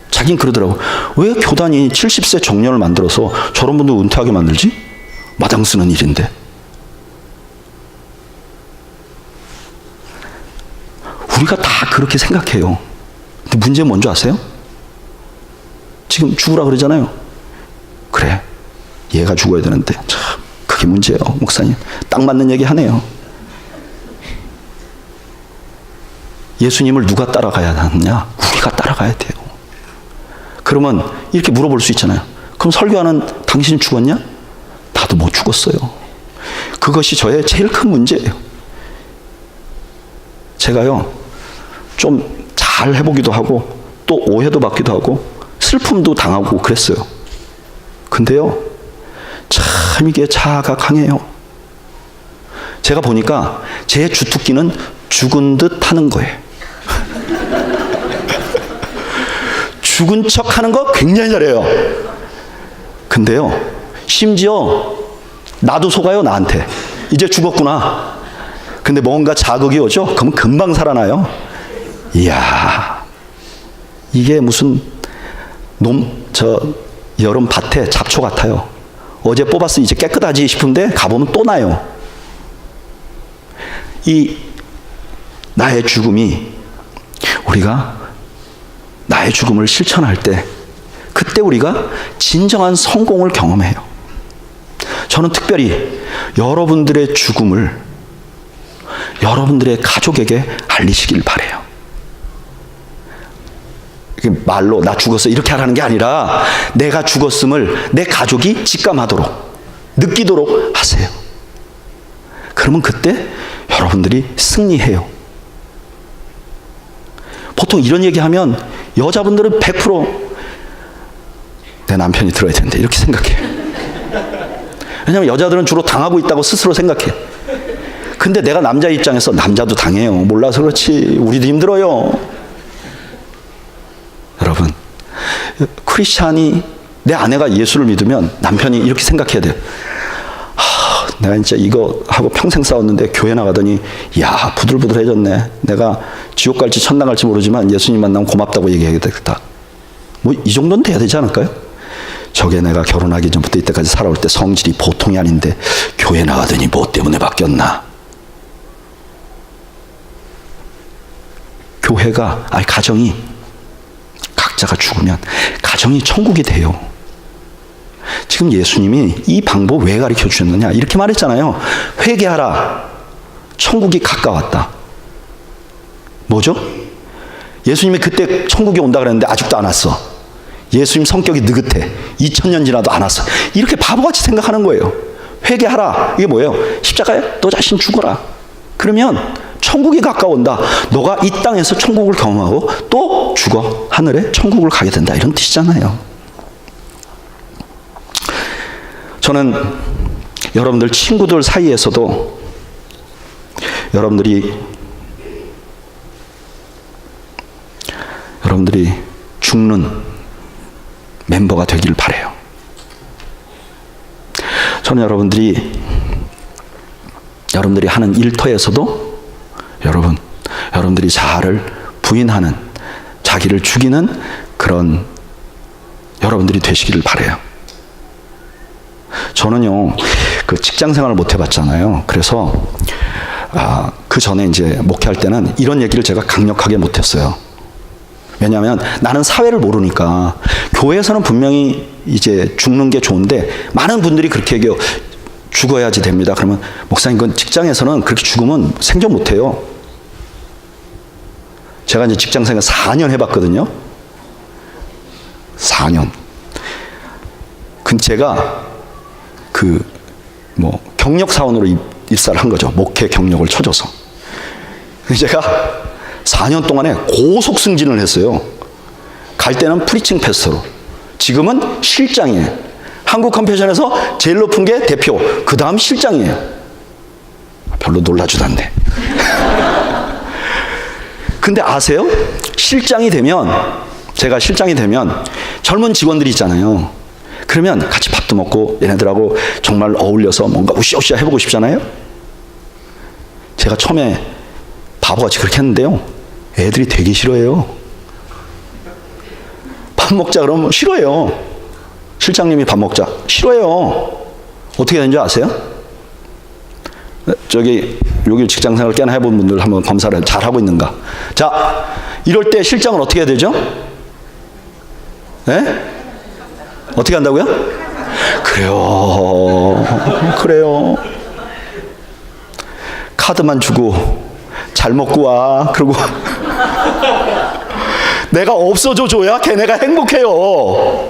자긴 그러더라고. 왜 교단이 70세 정년을 만들어서 저런 분들 은퇴하게 만들지? 마당 쓰는 일인데. 우리가 다 그렇게 생각해요. 근데 문제는 뭔지 아세요? 지금 죽으라 그러잖아요. 그래, 얘가 죽어야 되는데 참 그게 문제예요. 목사님 딱 맞는 얘기 하네요. 예수님을 누가 따라가야 하느냐? 우리가 따라가야 돼요. 그러면 이렇게 물어볼 수 있잖아요. 그럼 설교하는 당신 죽었냐? 나도 못 죽었어요. 그것이 저의 제일 큰 문제예요. 제가요 좀 잘 해보기도 하고 또 오해도 받기도 하고 슬픔도 당하고 그랬어요. 근데요 참 이게 자아가 강해요. 제가 보니까 제 주특기는 죽은 듯 하는 거예요. 죽은 척 하는 거 굉장히 잘해요. 근데요 심지어 나도 속아요. 나한테 이제 죽었구나. 근데 뭔가 자극이 오죠? 그러면 금방 살아나요. 이야, 이게 무슨 여름 밭에 잡초 같아요. 어제 뽑았어 이제 깨끗하지 싶은데 가보면 또 나요. 이 나의 죽음이, 우리가 나의 죽음을 실천할 때 그때 우리가 진정한 성공을 경험해요. 저는 특별히 여러분들의 죽음을 여러분들의 가족에게 알리시길 바라요. 말로 나 죽었어 이렇게 하라는 게 아니라 내가 죽었음을 내 가족이 직감하도록 느끼도록 하세요. 그러면 그때 여러분들이 승리해요. 보통 이런 얘기하면 여자분들은 100% 내 남편이 들어야 되는데 이렇게 생각해요. 왜냐하면 여자들은 주로 당하고 있다고 스스로 생각해. 근데 내가 남자 입장에서 남자도 당해요. 몰라서 그렇지 우리도 힘들어요. 여러분, 크리스찬이, 내 아내가 예수를 믿으면 남편이 이렇게 생각해야 돼요. 내가 진짜 이거 하고 평생 싸웠는데 교회 나가더니 야 부들부들해졌네. 내가 지옥 갈지 천당 갈지 모르지만 예수님 만나면 고맙다고 얘기해야겠다. 뭐 이 정도는 돼야 되지 않을까요? 저게 내가 결혼하기 전부터 이때까지 살아올 때 성질이 보통이 아닌데 교회 나가더니 뭐 때문에 바뀌었나. 교회가, 가정이, 각자가 죽으면 가정이 천국이 돼요. 지금 예수님이 이 방법 왜 가르쳐 주셨느냐 이렇게 말했잖아요. 회개하라, 천국이 가까웠다. 뭐죠? 예수님이 그때 천국이 온다 그랬는데 아직도 안 왔어. 예수님 성격이 느긋해. 2000년 지나도 안 왔어. 이렇게 바보같이 생각하는 거예요. 회개하라, 이게 뭐예요? 십자가에 너 자신 죽어라. 그러면 천국이 가까운다. 너가 이 땅에서 천국을 경험하고 또 죽어 하늘에 천국을 가게 된다. 이런 뜻이잖아요. 저는 여러분들 친구들 사이에서도 여러분들이 죽는 멤버가 되기를 바라요. 저는 여러분들이 하는 일터에서도 여러분들이 자아를 부인하는, 자기를 죽이는 그런 여러분들이 되시기를 바라요. 저는요, 그 직장 생활을 못 해봤잖아요. 그래서 그 전에 이제 목회할 때는 이런 얘기를 제가 강력하게 못 했어요. 왜냐하면 나는 사회를 모르니까. 교회에서는 분명히 이제 죽는 게 좋은데 많은 분들이 그렇게 얘기해요. 죽어야지 됩니다. 그러면 목사님, 그건 직장에서는 그렇게 죽으면 생존 못 해요. 제가 이제 직장 생활 4년 해봤거든요. 4년. 근데 제가 경력 사원으로 입사를 한 거죠. 목회 경력을 쳐줘서. 제가 4년 동안에 고속 승진을 했어요. 갈 때는 프리칭 패스터로, 지금은 실장이에요. 한국 컴패션에서 제일 높은 게 대표, 그 다음 실장이에요. 별로 놀라지도 않네. 근데 아세요? 실장이 되면, 제가 실장이 되면 젊은 직원들이 있잖아요. 그러면 같이 밥도 먹고 얘네들하고 정말 어울려서 뭔가 우시우시야 해보고 싶잖아요. 제가 처음에 바보같이 그렇게 했는데요, 애들이 되게 싫어해요. 밥 먹자 그러면 싫어해요. 실장님이 밥 먹자 싫어해요. 어떻게 되는지 아세요? 저기 여기 직장생활 꽤나 해본 분들 한번 검사를 잘 하고 있는가. 자, 이럴 때 실장은 어떻게 해야 되죠? 네? 어떻게 한다고요? 그래요. 카드만 주고 잘 먹고 와. 그러고 내가 없어져 줘야 걔네가 행복해요.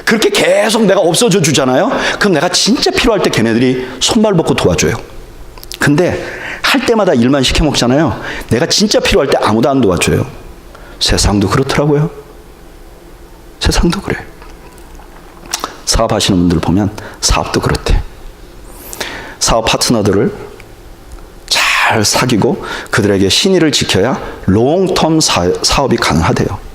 그렇게 계속 내가 없어져 주잖아요. 그럼 내가 진짜 필요할 때 걔네들이 손발 벗고 도와줘요. 근데 할 때마다 일만 시켜 먹잖아요. 내가 진짜 필요할 때 아무도 안 도와줘요. 세상도 그렇더라고요. 세상도 그래요. 사업하시는 분들 보면 사업도 그렇대. 사업 파트너들을 잘 사귀고 그들에게 신의를 지켜야 롱텀 사업이 가능하대요.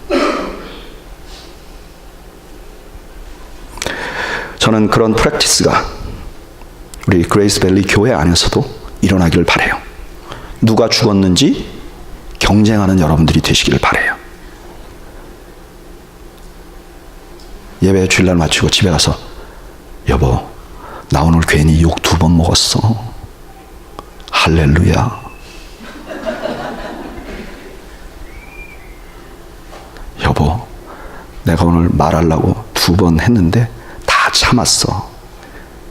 저는 그런 프랙티스가 우리 그레이스밸리 교회 안에서도 일어나기를 바라요. 누가 죽었는지 경쟁하는 여러분들이 되시기를 바라요. 예배 주일날 마치고 집에 가서, 여보, 나 오늘 괜히 욕 2번 먹었어. 할렐루야. 여보, 내가 오늘 말하려고 2번 했는데 다 참았어.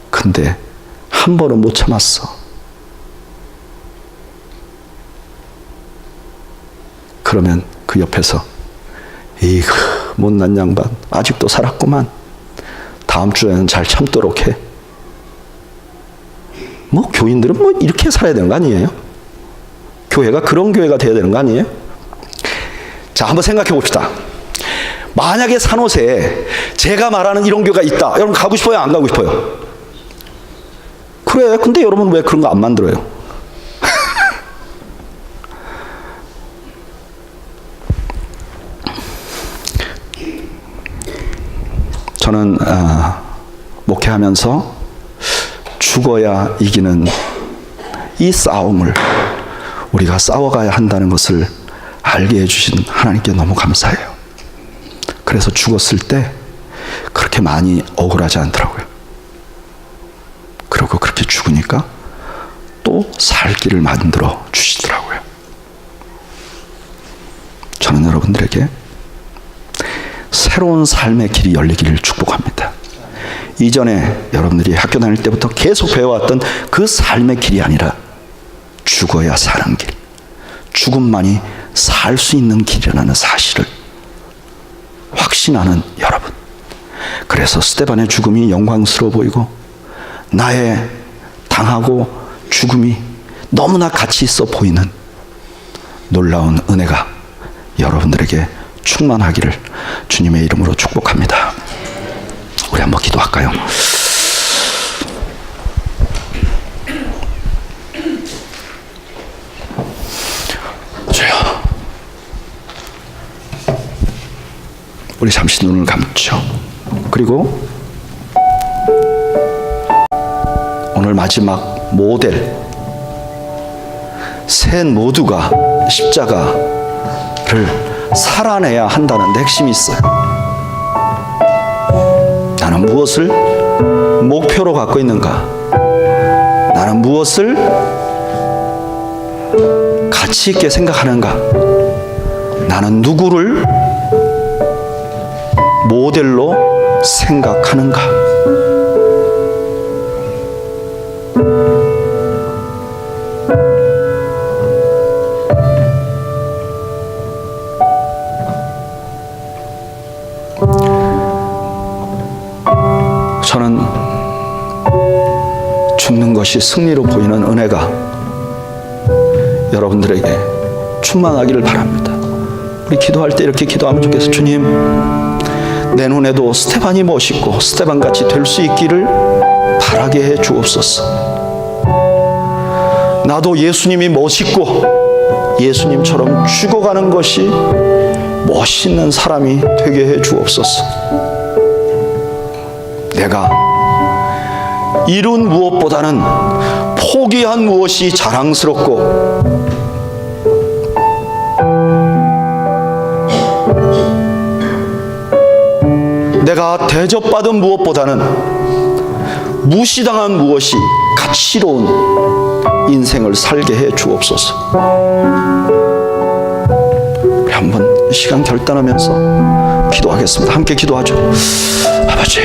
근데 한 번은 못 참았어. 그러면 그 옆에서, 이거 못난 양반 아직도 살았구만. 다음 주에는 잘 참도록 해. 뭐 교인들은 뭐 이렇게 살아야 되는 거 아니에요? 교회가 그런 교회가 돼야 되는 거 아니에요? 자, 한번 생각해 봅시다. 만약에 산호세에 제가 말하는 이런 교회가 있다. 여러분 가고 싶어요? 안 가고 싶어요? 그래. 근데 여러분 왜 그런 거 안 만들어요? 저는 목회하면서 죽어야 이기는 이 싸움을 우리가 싸워가야 한다는 것을 알게 해주신 하나님께 너무 감사해요. 그래서 죽었을 때 그렇게 많이 억울하지 않더라고요. 그리고 그렇게 죽으니까 또 살 길을 만들어 주시더라고요. 저는 여러분들에게 새로운 삶의 길이 열리기를 축복합니다. 이전에 여러분들이 학교 다닐 때부터 계속 배워왔던 그 삶의 길이 아니라 죽어야 사는 길, 죽음만이 살 수 있는 길이라는 사실을 확신하는 여러분. 그래서 스데반의 죽음이 영광스러워 보이고 나의 당하고 죽음이 너무나 가치 있어 보이는 놀라운 은혜가 여러분들에게 충만하기를 주님의 이름으로 축복합니다. 우리 한번 기도할까요? 주여, 우리 잠시 눈을 감죠. 그리고 오늘 마지막 모델 셋 모두가 십자가를 살아내야 한다는 핵심이 있어요. 나는 무엇을 목표로 갖고 있는가? 나는 무엇을 가치 있게 생각하는가? 나는 누구를 모델로 생각하는가? 저는 죽는 것이 승리로 보이는 은혜가 여러분들에게 충만하기를 바랍니다. 우리 기도할 때 이렇게 기도하면 좋겠어요. 주님, 내 눈에도 스테반이 멋있고 스테반같이 될 수 있기를 바라게 해 주옵소서. 나도 예수님이 멋있고 예수님처럼 죽어가는 것이 멋있는 사람이 되게 해 주옵소서. 내가 이룬 무엇보다는 포기한 무엇이 자랑스럽고 내가 대접받은 무엇보다는 무시당한 무엇이 가치로운 인생을 살게 해 주옵소서. 우리 한번 시간 결단하면서 기도하겠습니다. 함께 기도하죠. 아버지,